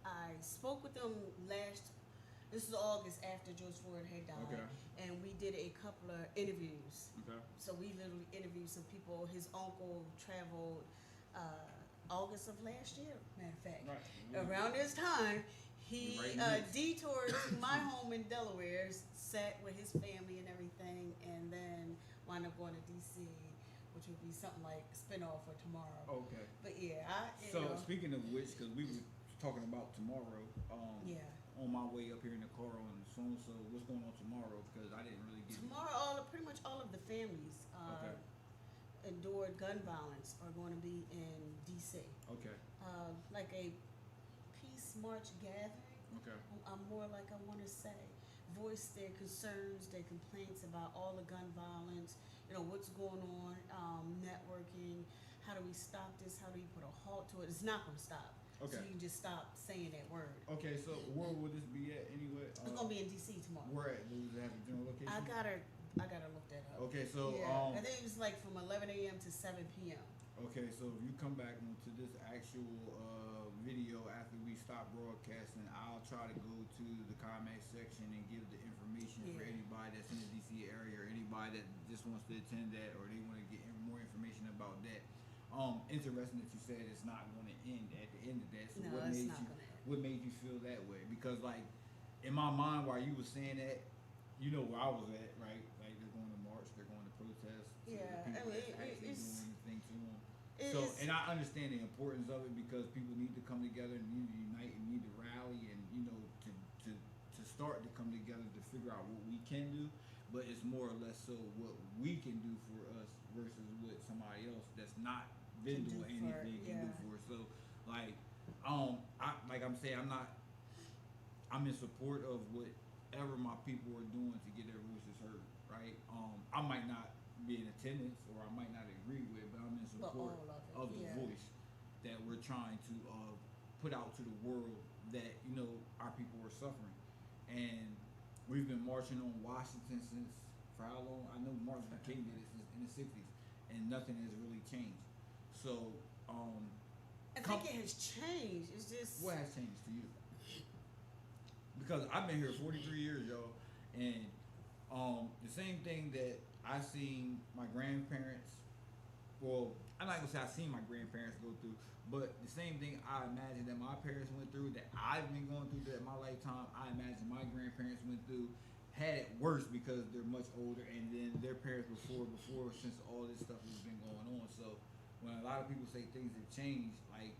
I spoke with them this is August after George Floyd had died, and we did a couple of interviews. Okay. So we literally interviewed some people. His uncle traveled August of last year, matter of fact. Right. Around this time, he detoured to my home in Delaware, sat with his family and everything, and then wound up going to D.C., which would be something like spinoff for tomorrow. Okay. But yeah, speaking of which, because we were talking about tomorrow, on my way up here in the car on the phone, so what's going on tomorrow? Because I didn't really get tomorrow. Pretty much all of the families endured gun violence are going to be in D.C. Okay. Like a peace march gathering. Okay. I'm more like I want to say, voice their concerns, their complaints about all the gun violence. You know, what's going on, networking, how do we stop this, how do we put a halt to it? It's not going to stop. Okay. So you can just stop saying that word. Okay, so where will this be at anyway? It's going to be in D.C. tomorrow. Where at? Does it have a general location? I gotta look that up. Okay, so I think it was like from 11 a.m. to 7 p.m. Okay, so if you come back into this actual video after we stop broadcasting, I'll try to go to the comment section and give the information for anybody that's in the D.C. area or anybody that just wants to attend that or they want to get more information about that. Interesting that you said it's not going to end at the end of that. So no, what made you feel that way? Because like in my mind, while you were saying that, you know where I was at, right? Like they're going to march, they're going to protest. So I mean, it's doing anything to them. So, and I understand the importance of it because people need to come together and need to unite and need to rally and to start to come together to figure out what we can do. but it's more or less so what we can do for us versus what somebody else that's not been Can do doing for- anything can do yeah. for us. So like I'm saying, I'm in support of whatever my people are doing to get their voices heard, right? I might not be in attendance or I might not agree with, but I'm in But support all of it, the yeah. voice that we're trying to put out to the world that our people are suffering, and we've been marching on Washington since for how long? I know Martin Luther King did it since in the '60s, and nothing has really changed. So I think it has changed. It's just what has changed to you? Because I've been here 43 years, y'all, and the same thing that I seen my grandparents. Well, I'm not gonna say I seen my grandparents go through, but the same thing I imagine that my parents went through, that I've been going through that in my lifetime, I imagine my grandparents went through, had it worse because they're much older, and then their parents before, since all this stuff has been going on. So when a lot of people say things have changed, like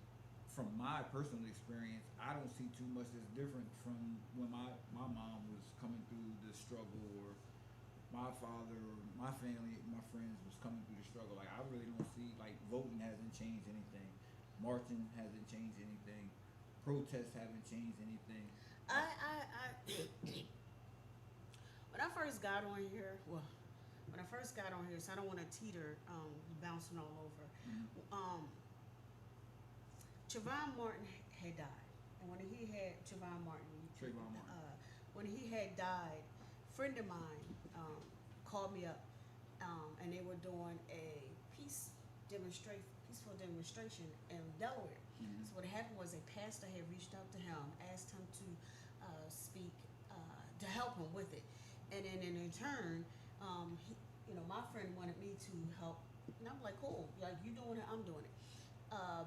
from my personal experience, I don't see too much that's different from when my mom was coming through the struggle, or my father or my family, my friends was coming through the struggle. Like I really don't see, like, voting hasn't changed anything, marching hasn't changed anything, protests haven't changed anything. When I first got on here, so I don't want to teeter, bouncing all over. Mm-hmm. Trayvon Martin had died, and when he had Trayvon Martin. When he had died, a friend of mine called me up, and they were doing a peaceful demonstration in Delaware. Mm-hmm. So what happened was a pastor had reached out to him, asked him to speak, to help him with it, and then in return, my friend wanted me to help, and I'm like, cool, like you doing it, I'm doing it.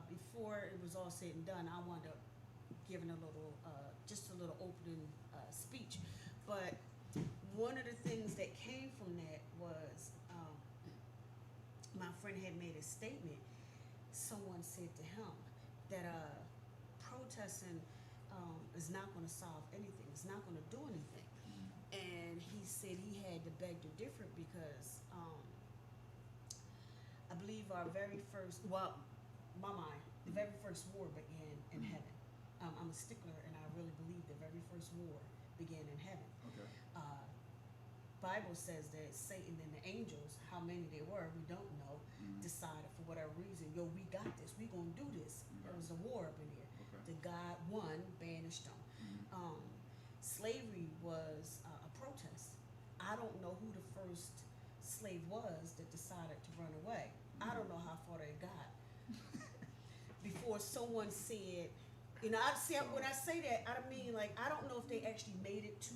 Before it was all said and done, I wound up giving just a little opening speech. But one of the things that came from that was my friend had made a statement. Someone said to him that protesting is not going to solve anything. It's not going to do anything. And he said he had to beg to differ because I believe our very first, the very first war began in heaven. I'm a stickler, and I really believe the very first war began in heaven. Okay. Bible says that Satan and the angels, how many they were, we don't know, decided for whatever reason, we got this, we gonna do this. There was a war up in here. Okay. The God won, banished them. Slavery was a protest. I don't know who the first slave was that decided to run away. I don't know how far they got before someone said, when I say that, I mean, like, I don't know if they actually made it to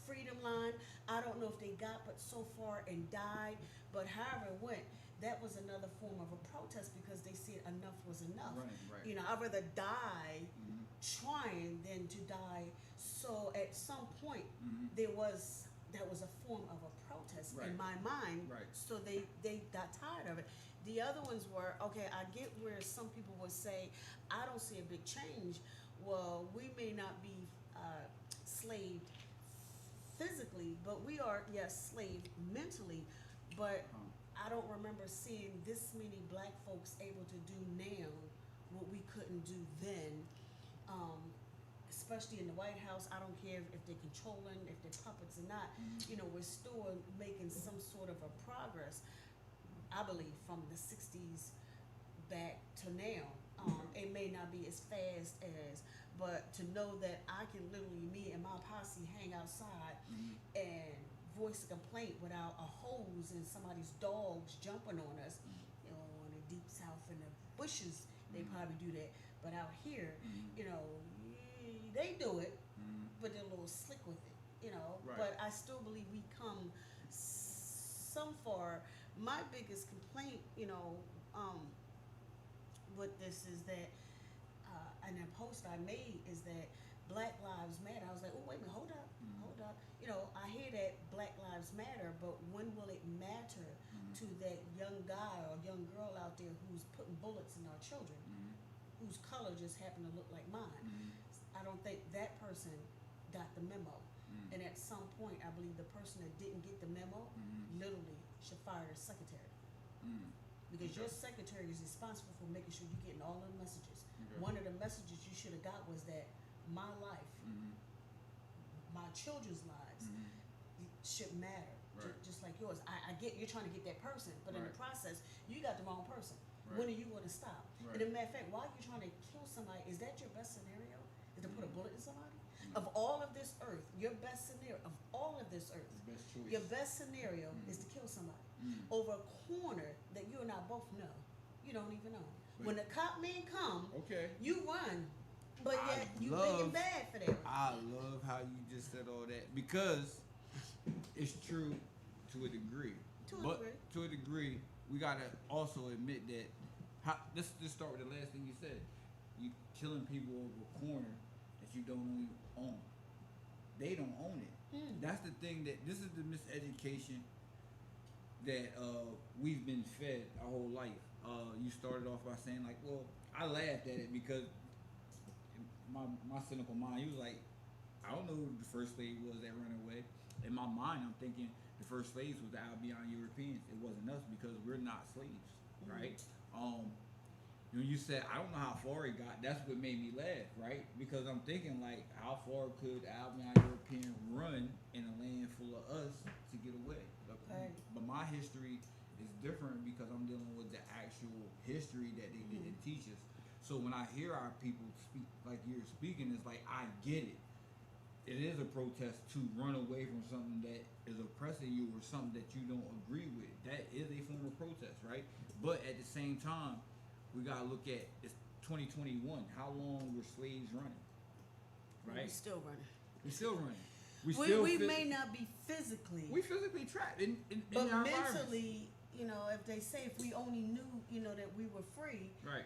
freedom line. I don't know if they got but so far and died. But however it went, that was another form of a protest because they said enough was enough. Right. I'd rather die trying than to die. So at some point, that was a form of a protest in my mind. Right. So they got tired of it. The other ones were, okay, I get where some people would say, I don't see a big change. Well, we may not be slaved physically, but we are, yes, slaved mentally. But I don't remember seeing this many black folks able to do now what we couldn't do then. Especially in the White House, I don't care if they're controlling, if they're puppets or not. We're still making some sort of a progress. I believe from the '60s back to now. It may not be as fast but to know that I can literally, me and my posse, hang outside and voice a complaint without a hose and somebody's dogs jumping on us. In the deep south in the bushes, they probably do that. But out here, they do it, but they're a little slick with it. Right. But I still believe we come some far. My biggest complaint, with this is that, and a post I made is that Black Lives Matter. I was like, oh, wait a minute, hold up. I hear that Black Lives Matter, but when will it matter to that young guy or young girl out there who's putting bullets in our children, whose color just happen to look like mine? I don't think that person got the memo. And at some point, I believe the person that didn't get the memo literally should fire their secretary. Because your secretary is responsible for making sure you're getting all of the messages. One of the messages you should have got was that my life, my children's lives, should matter, just like yours. I get you're trying to get that person, but in the process, you got the wrong person. When are you going to stop? And as a matter of fact, while you're trying to kill somebody, is that your best scenario? Is to put a bullet in somebody? Of all of this earth, your best scenario of all of this earth, your best scenario is to kill somebody over a corner that you and I both know. You don't even know. When the cop man come, you run, but yet you being bad for them. I love how you just said all that because it's true to a degree. To a degree, we gotta also admit that. Let's just start with the last thing you said. You killing people over a corner that you don't even own. They don't own it. That's the thing this is the miseducation that we've been fed our whole life. You started off by saying like, well, I laughed at it because my cynical mind, he was like, I don't know who the first slave was that ran away. In my mind, I'm thinking the first slaves was the Albion Europeans. It wasn't us because we're not slaves, right? When you said, I don't know how far he got, that's what made me laugh, right? Because I'm thinking, like, how far could Albion European run in a land full of us to get away? But my history is different because I'm dealing with the actual history that they didn't teach us. So when I hear our people speak like you're speaking, it's like, I get it. It is a protest to run away from something that is oppressing you or something that you don't agree with. That is a form of protest, right? But at the same time, we gotta look at it's 2021. How long were slaves running? Right? We're still running. We're still running. We may not be physically. We physically trapped in but our mentally, if they say if we only knew, that we were free, right?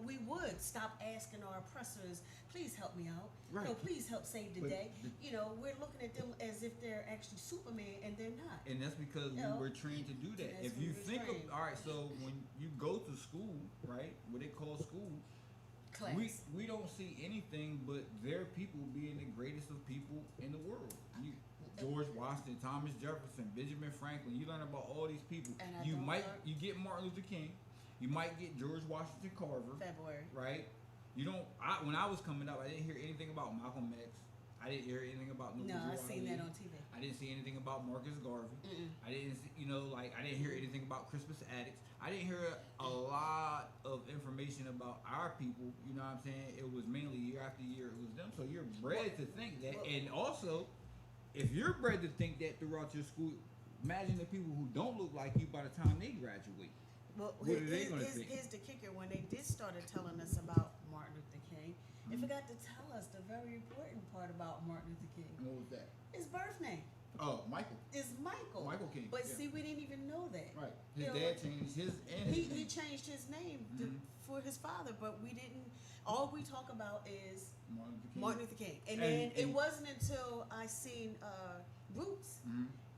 We would stop asking our oppressors, please help me out. Right. Please help save the day. We're looking at them as if they're actually Superman, and they're not. And that's because we were trained to do that. If you think of, all right, so when you go to school, right, what they call school, class, we don't see anything but their people being the greatest of people in the world. George Washington, Thomas Jefferson, Benjamin Franklin. You learn about all these people. You get Martin Luther King. You might get George Washington Carver. February. Right? When I was coming up, I didn't hear anything about Malcolm X. I didn't hear anything about No, I seen that on TV. I didn't see anything about Marcus Garvey. I didn't see, I didn't hear anything about Crispus Attucks. I didn't hear a lot of information about our people. You know what I'm saying? It was mainly year after year it was them. So you're bred to think that. And also, if you're bred to think that throughout your school, imagine the people who don't look like you by the time they graduate. Well, what are they going to think? Here's the kicker. When they started telling us about Martin Luther King, they forgot to tell us the very important part about Martin Luther King. What was that? His birth name. Oh, Michael. It's Michael. Michael King. But see, we didn't even know that. Right. His dad changed his and his he changed his name for his father, but we didn't. All we talk about is Martin Luther King. And then it wasn't until I seen Roots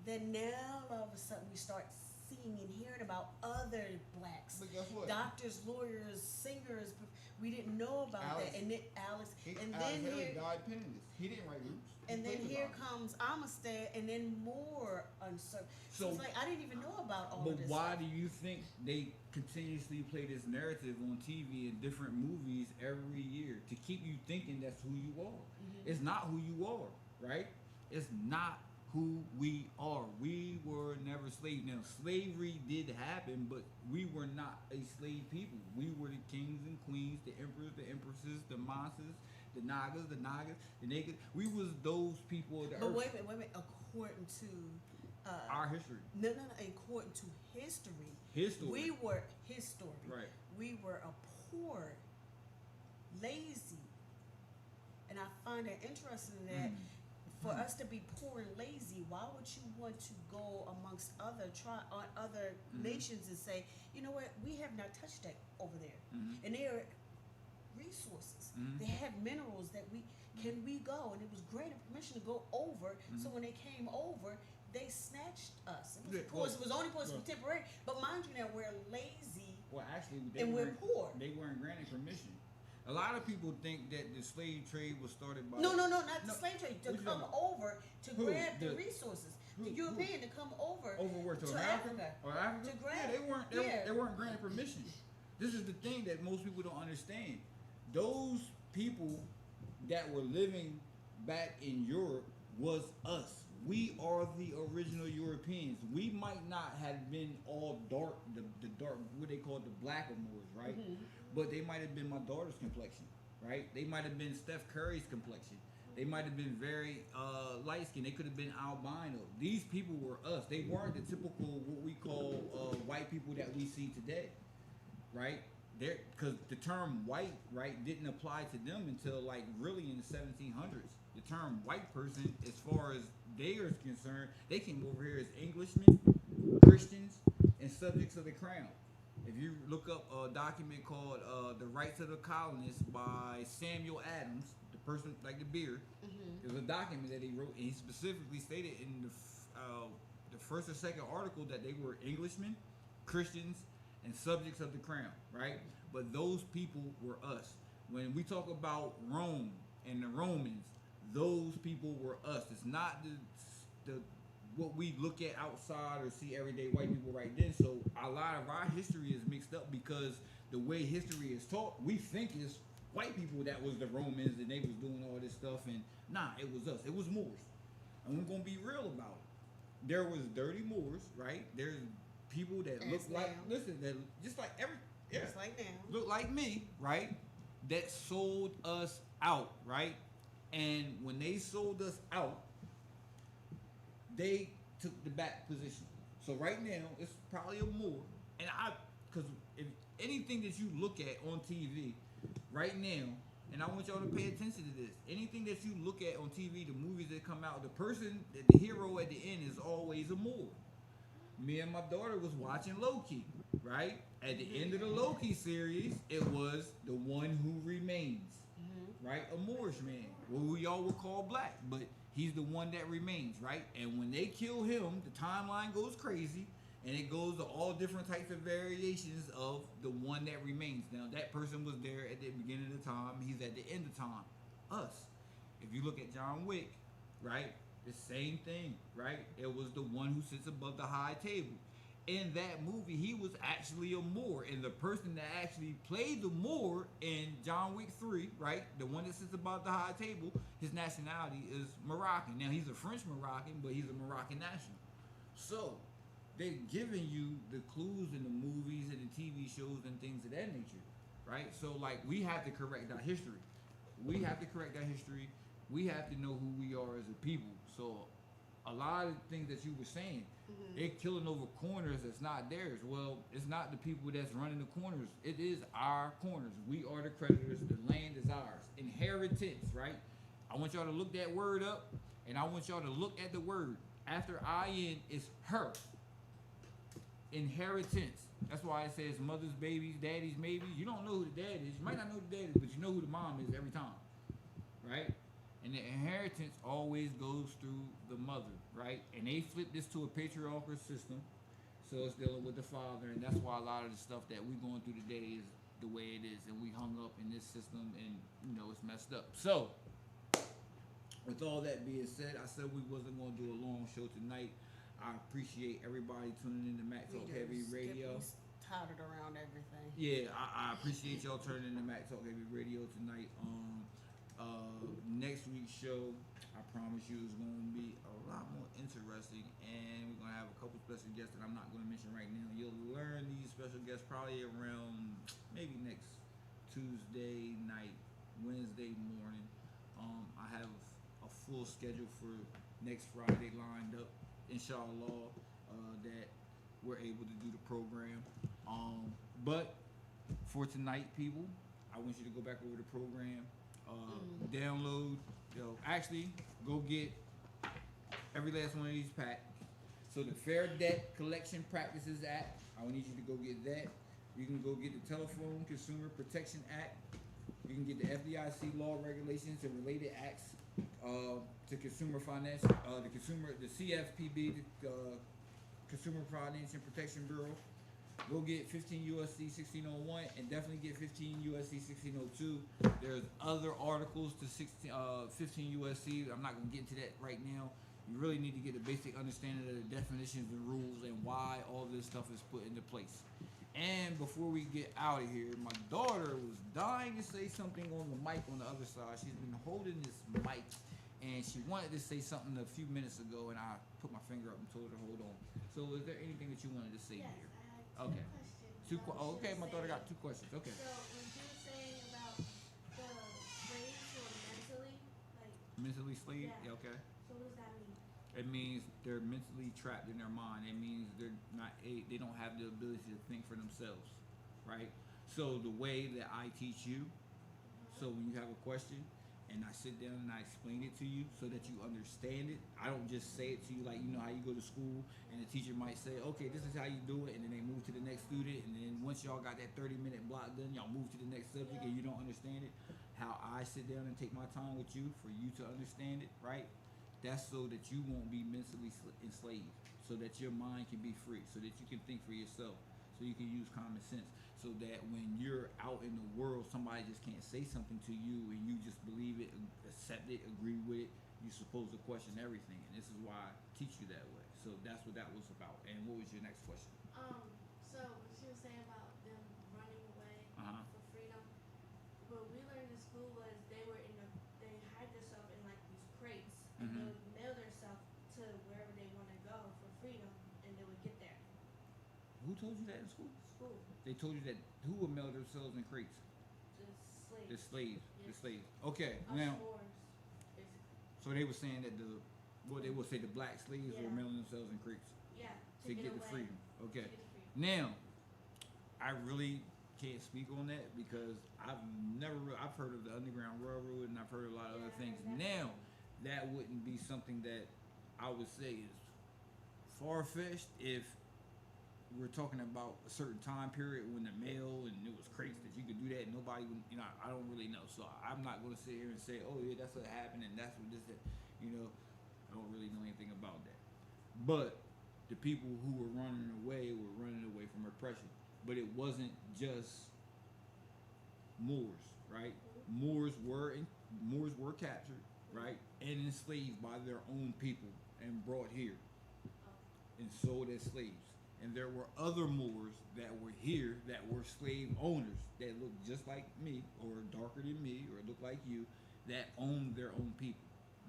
that now all of a sudden we start seeing and hearing about other blacks, but guess what? Doctors, lawyers, singers. We didn't know about that. And then Alex Haley died penniless. He didn't write Roots. And then here comes Amistad, and then more uncertain. So it's like I didn't even know about all of this. But why do you think they continuously play this narrative on TV and different movies every year to keep you thinking that's who you are? It's not who you are, right? It's not who we are. We were never slaves. Now, slavery did happen, but we were not a slave people. We were the kings and queens, the emperors, the empresses, the monsters, the Nagas, the niggas. We was those people of the earth. But wait a minute. According to our history. No. According to history. We were his story. Right. We were a poor, lazy, and I find it interesting that for us to be poor and lazy, why would you want to go amongst other nations and say, you know what, we have not touched that over there, and there are resources. They have minerals that we go, and it was granted permission to go over. So when they came over, they snatched us. Of course, it was only supposed to be temporary. But mind you, now we're lazy. Well, actually, we're poor. They weren't granted permission. A lot of people think that the slave trade was started by No, not the No. slave trade. To What you come talking over to Who? grab the The- resources. who- The European to come over where to to America Africa. or Africa. To grab- Yeah, they weren't granted permission. This is the thing that most people don't understand. Those people that were living back in Europe was us. We are the original Europeans. We might not have been all dark, the dark, what they call the black Moors, right? Mm-hmm. But they might have been my daughter's complexion, right? They might have been Steph Curry's complexion. They might have been very light skinned. They could have been albino. These people were us. They weren't the typical what we call white people that we see today, right? Because the term white, right, didn't apply to them until like really in the 1700s. The term white person, as far as they are concerned, they came over here as Englishmen, Christians, and subjects of the crown. If you look up a document called "The Rights of the Colonists" by Samuel Adams, the person like the beard, Mm-hmm. it was a document that he wrote, and he specifically stated in the first or second article that they were Englishmen, Christians, and subjects of the crown, right? But those people were us. When we talk about Rome and the Romans, those people were us. It's not the what we look at outside or see everyday white people right then. So a lot of our history is mixed up because the way history is taught, we think it's white people that was the Romans and they was doing all this stuff, and nah, it was us. It was Moors. And we're gonna be real about it. There was dirty Moors, right? There's people that As look like now. that just like Just like now. look like me, right? That sold us out, right? And when they sold us out, they took the back position. So right now, it's probably a Moor. And because if anything that you look at on TV right now, and I want y'all to pay attention to this, anything that you look at on TV, the movies that come out, the person, the hero at the end is always a Moor. Me and my daughter was watching Loki, right? At the end of the Loki series, it was the one who remains, right? A Moorish man, what we all would call black, but he's the one that remains, right? And when they kill him, the timeline goes crazy, and it goes to all different types of variations of the one that remains. Now, that person was there at the beginning of the time. He's at the end of time. Us. If you look at John Wick, right? The same thing, right? It was the one who sits above the high table. In that movie, he was actually a Moor, and the person that actually played the Moor in John Wick 3, right, the one that sits above the high table, his nationality is Moroccan. Now, he's a French Moroccan, but he's a Moroccan national. So, they're giving you the clues in the movies and the TV shows and things of that nature, right? So, like, we have to correct our history. We have to correct our history. We have to know who we are as a people. So, a lot of things that you were saying, they're killing over corners that's not theirs. Well, it's not the people that's running the corners. It is our corners. We are the creditors. The land is ours. Inheritance, right? I want y'all to look that word up, and I want y'all to look at the word. After I-N is her. Inheritance. That's why it says mother's babies, daddy's maybe. You don't know who the dad is. You might not know who the dad is, but you know who the mom is every time, right? And the inheritance always goes through the mother, right? And they flip this to a patriarchal system, so it's dealing with the father, and that's why a lot of the stuff that we're going through today is the way it is, and we hung up in this system, and it's messed up. So, with all that being said, I said we wasn't going to do a long show tonight. I appreciate everybody tuning in to Mack Talk Heavy Radio. Touted around everything. Yeah, I appreciate y'all turning in to Mack Talk Heavy Radio tonight. Next week's show, I promise you, is going to be a lot more interesting, and we're going to have a couple special guests that I'm not going to mention right now. You'll learn these special guests probably around maybe next Tuesday night, Wednesday morning. I have a full schedule for next Friday lined up, inshallah, that we're able to do the program. But for tonight, people, I want you to go back over the program. Download, actually go get every last one of these packs. So the Fair Debt Collection Practices Act, I need you to go get that. You can go get the Telephone Consumer Protection Act. You can get the FDIC law regulations and related acts to consumer finance, the CFPB, the Consumer Finance and Protection Bureau. Go get 15 USC 1601 and definitely get 15 USC 1602. There's other articles to 15 USC. I'm not going to get into that right now. You really need to get a basic understanding of the definitions and rules and why all this stuff is put into place. And before we get out of here, my daughter was dying to say something on the mic on the other side. She's been holding this mic, and she wanted to say something a few minutes ago, and I put my finger up and told her, hold on. So is there anything that you wanted to say Yes, here? I had two Okay. questions. Okay, my daughter got 2 questions. Okay. So when she was saying about the slaves who are mentally, like, Mentally slave? Yeah. Okay. so what does that mean? It means they're mentally trapped in their mind. It means they don't have the ability to think for themselves, right? So the way that I teach you, so when you have a question and I sit down and I explain it to you so that you understand it, I don't just say it to you like, you know how you go to school and the teacher might say, okay, this is how you do it, and then they move to the next student, and then once y'all got that 30-minute block done, y'all move to the next subject and you don't understand it. How I sit down and take my time with you for you to understand it, right? That's so that you won't be mentally enslaved, so that your mind can be free, so that you can think for yourself, so you can use common sense, so that when you're out in the world, somebody just can't say something to you and you just believe it, accept it, agree with it. You're supposed to question everything, and this is why I teach you that way. So that's what that was about. And what was your next question? So what she was saying about them running away Uh-huh. for freedom, what we learned in school was they hide themselves in like these crates, and they Mhm. would mail themselves to wherever they want to go for freedom, and they would get there. Who told you that in school? School, They told you that who would mail themselves in crates? the The slaves, slaves. The Yes. slaves. Okay, us now, Moors, basically. so they were saying that they would say the black slaves were Yeah. mailing themselves in crates Yeah, to get the away, freedom. Okay. To get the freedom. Now, I really can't speak on that because I've heard of the Underground Railroad and I've heard a lot of other Yeah, things. that's Now, true. that wouldn't be something that I would say is far-fetched if we're talking about a certain time period when the mail and it was crazy that you could do that and nobody would, I don't really know. So I'm not going to sit here and say, oh yeah, that's what happened and that's what this is. I don't really know anything about that. But the people who were running away from oppression. But it wasn't just Moors, right? Moors were captured, right, and enslaved by their own people and brought here and sold as slaves. And there were other Moors that were here that were slave owners that looked just like me or darker than me or looked like you that owned their own people.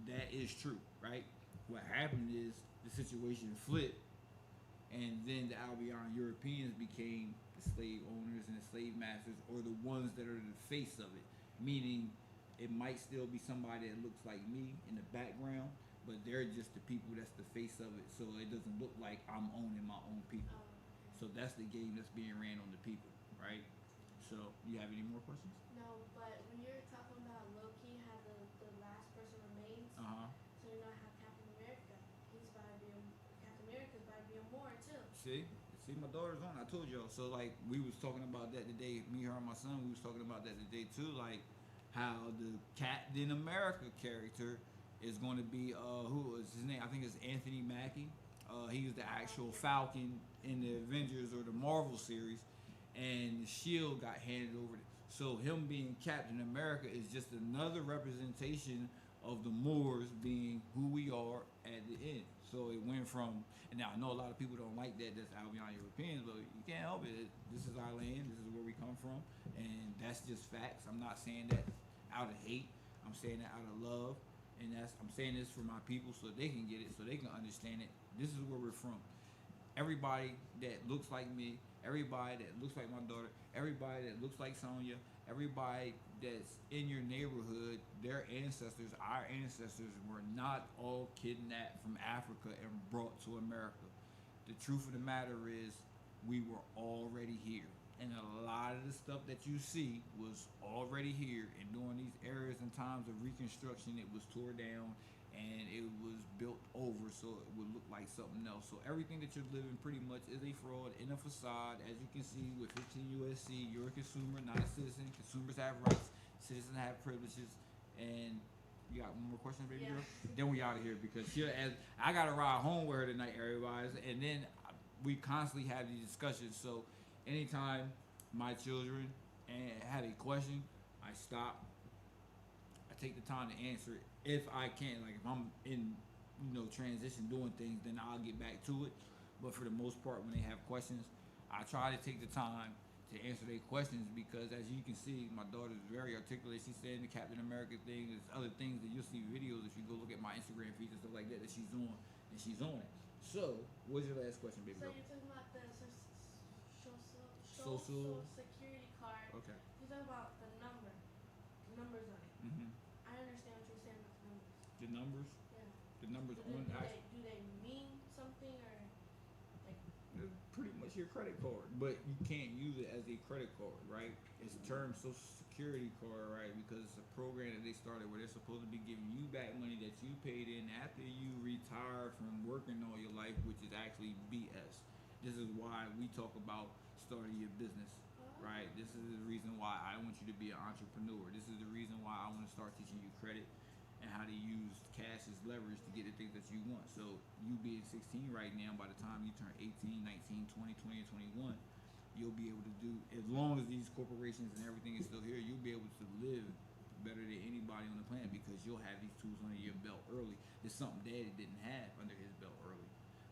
That is true, right? What happened is the situation flipped, and then the Albion Europeans became the slave owners and the slave masters, or the ones that are the face of it. Meaning, it might still be somebody that looks like me in the background, but they're just the people that's the face of it, so it doesn't look like I'm owning my own people. So that's the game that's being ran on the people, right? So, you have any more questions? No, but when you're talking about Loki, how the last person remains, Uh-huh. so you know how Captain America, Captain America's about to be a Moor too. See, my daughter's on. I told y'all. So like we was talking about that today. Me, her, and my son. We was talking about that today too. Like how the Captain America character is going to be who is his name? I think it's Anthony Mackie. He was the actual Falcon in the Avengers or the Marvel series, and Shield got handed over. So him being Captain America is just another representation of the Moors being who we are at the end. So it went from, and now I know a lot of people don't like that, that's Albion Europeans, but you can't help it. This is our land, this is where we come from, and that's just facts. I'm not saying that out of hate, I'm saying that out of love, and I'm saying this for my people so they can get it, so they can understand it. This is where we're from. Everybody that looks like me, everybody that looks like my daughter, everybody that looks like Sonya, everybody that's in your neighborhood, their ancestors, our ancestors were not all kidnapped from Africa and brought to America. The truth of the matter is we were already here. And a lot of the stuff that you see was already here. And during these eras and times of Reconstruction, it was tore down and it was built over so it would look like something else. So everything that you're living pretty much is a fraud in a facade. As you can see with 15 USC, you're a consumer, not a citizen. Consumers have rights, citizens have privileges. And you got one more question, baby girl? Then we out of here because I got to ride home with her tonight, everybody. And then we constantly have these discussions. So anytime my children have a question, I stop. I take the time to answer it if I can. Like if I'm in, transition doing things, then I'll get back to it. But for the most part, when they have questions, I try to take the time to answer their questions because, as you can see, my daughter is very articulate. She's saying the Captain America thing. There's other things that you'll see videos if you go look at my Instagram feed and stuff like that she's on, and she's on it. So, what's your last question, baby So girl? you're talking about the Social. security card. Okay. You're talking about the numbers on it. Mhm. I understand what you're saying about the numbers. The numbers. Yeah. The numbers Do on. they mean something or like? It's pretty much your credit card, but you can't use it as a credit card, right? It's termed Social Security card, right? Because it's a program that they started where they're supposed to be giving you back money that you paid in after you retire from working all your life, which is actually BS. This is why we talk about starting your business, right? This is the reason why I want you to be an entrepreneur. This is the reason why I want to start teaching you credit and how to use cash as leverage to get the things that you want. So you being 16 right now, by the time you turn 18, 19, 20, 20, and 21, you'll be able to do, as long as these corporations and everything is still here, you'll be able to live better than anybody on the planet because you'll have these tools under your belt early. It's something Daddy didn't have under his belt early.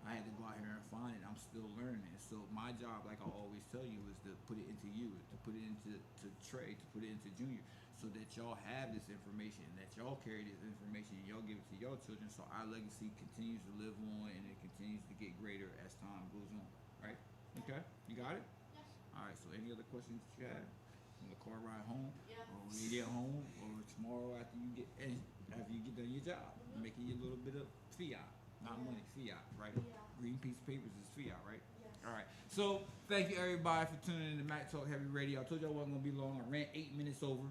I had to go out here and find it. I'm still learning it. So my job, like I always tell you, is to put it into you, to put it into Trey, to put it into Junior, so that y'all have this information, that y'all carry this information, and y'all give it to your children, so our legacy continues to live on and it continues to get greater as time goes on. Right? Okay? You got it? Yes. All right. So any other questions that you have on the car ride home, Yeah. or when you get home, or tomorrow after you get done your job, making your little bit of fiat, not money, fiat, right? Yeah. Green piece of papers is fiat, right? Yes. All right. So thank you everybody for tuning in to Mack Talk Heavy Radio. I told you I wasn't gonna be long. I ran 8 minutes over.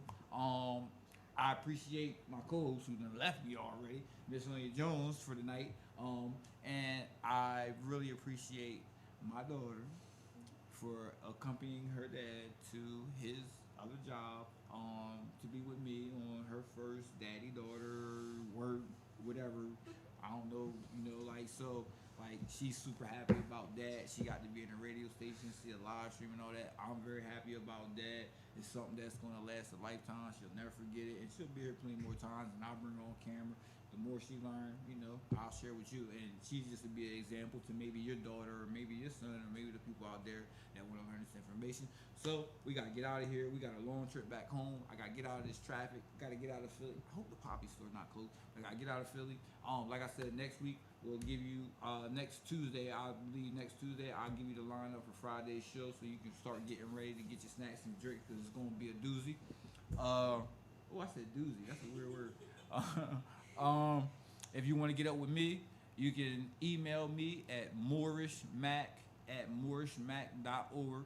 I appreciate my co-host who done left me already, Miss Sonia Jones, for the night. And I really appreciate my daughter for accompanying her dad to his other job, to be with me on her first daddy-daughter work, whatever. I don't know, she's super happy about that. She got to be in a radio station, see a live stream and all that. I'm very happy about that. It's something that's gonna last a lifetime. She'll never forget it, and she'll be here plenty more times. And I'll bring her on camera. The more she learns, I'll share with you. And she's just to be an example to maybe your daughter, or maybe your son, or maybe the people out there that want to learn this information. So we gotta get out of here. We got a long trip back home. I gotta get out of this traffic. Gotta get out of Philly. I hope the Poppy store not closed. I gotta get out of Philly. Like I said, next week we'll give you next Tuesday. I believe next Tuesday I'll give you the lineup for Friday's show, so you can start getting ready to get your snacks and drinks because it's gonna be a doozy. I said doozy. That's a weird word. If you want to get up with me, you can email me at moorishmack@moorishmack.org.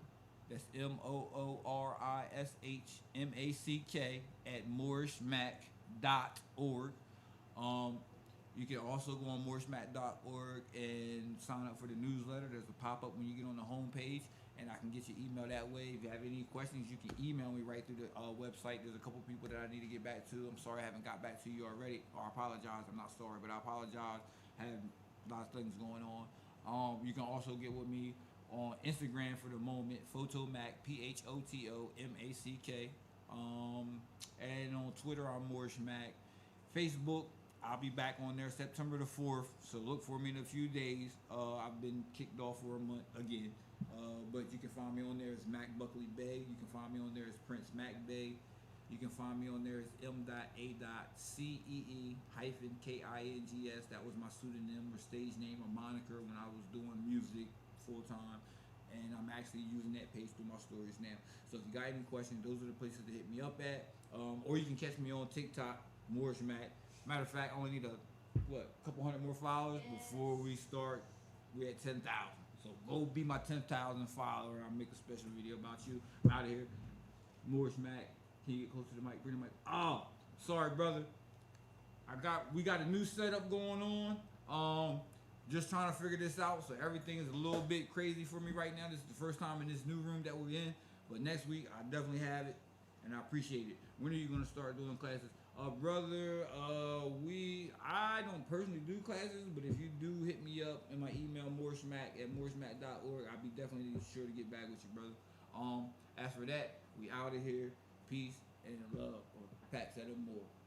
That's moorishmack@moorishmack.org. You can also go on moorishmack.org and sign up for the newsletter. There's a pop-up when you get on the homepage, and I can get your email that way. If you have any questions, you can email me right through the website. There's a couple people that I need to get back to. I'm sorry I haven't got back to you already. Or I apologize. I'm not sorry, but I apologize. I have lots of things going on. You can also get with me on Instagram for the moment, Photomack, PHOTOMACK. And on Twitter, I'm Moorish Mack. Facebook, I'll be back on there September the 4th, so look for me in a few days. I've been kicked off for a month again, but you can find me on there as Mac Buckley Bay. You can find me on there as Prince Mac Bay. You can find me on there as M.A.CEE-KINGS. That was my pseudonym or stage name or moniker when I was doing music full time. And I'm actually using that page through my stories now. So if you got any questions, those are the places to hit me up at. Or you can catch me on TikTok, Moorish Mac. Matter of fact, I only need a couple hundred more followers before we start. We're at 10,000. So go be my 10,000 follower. I'll make a special video about you. I'm out of here. Moorish Mac. Can you get closer to the mic? Bring the mic. Oh, sorry, brother. We got a new setup going on. Just trying to figure this out, so everything is a little bit crazy for me right now. This is the first time in this new room that we're in, but next week I definitely have it, and I appreciate it. When are you gonna start doing classes? Brother, I don't personally do classes, but if you do hit me up in my email, morrismack@morrismack.org, I'll be definitely sure to get back with you, brother. As for that, we out of here. Peace and love. Or Pat said it more.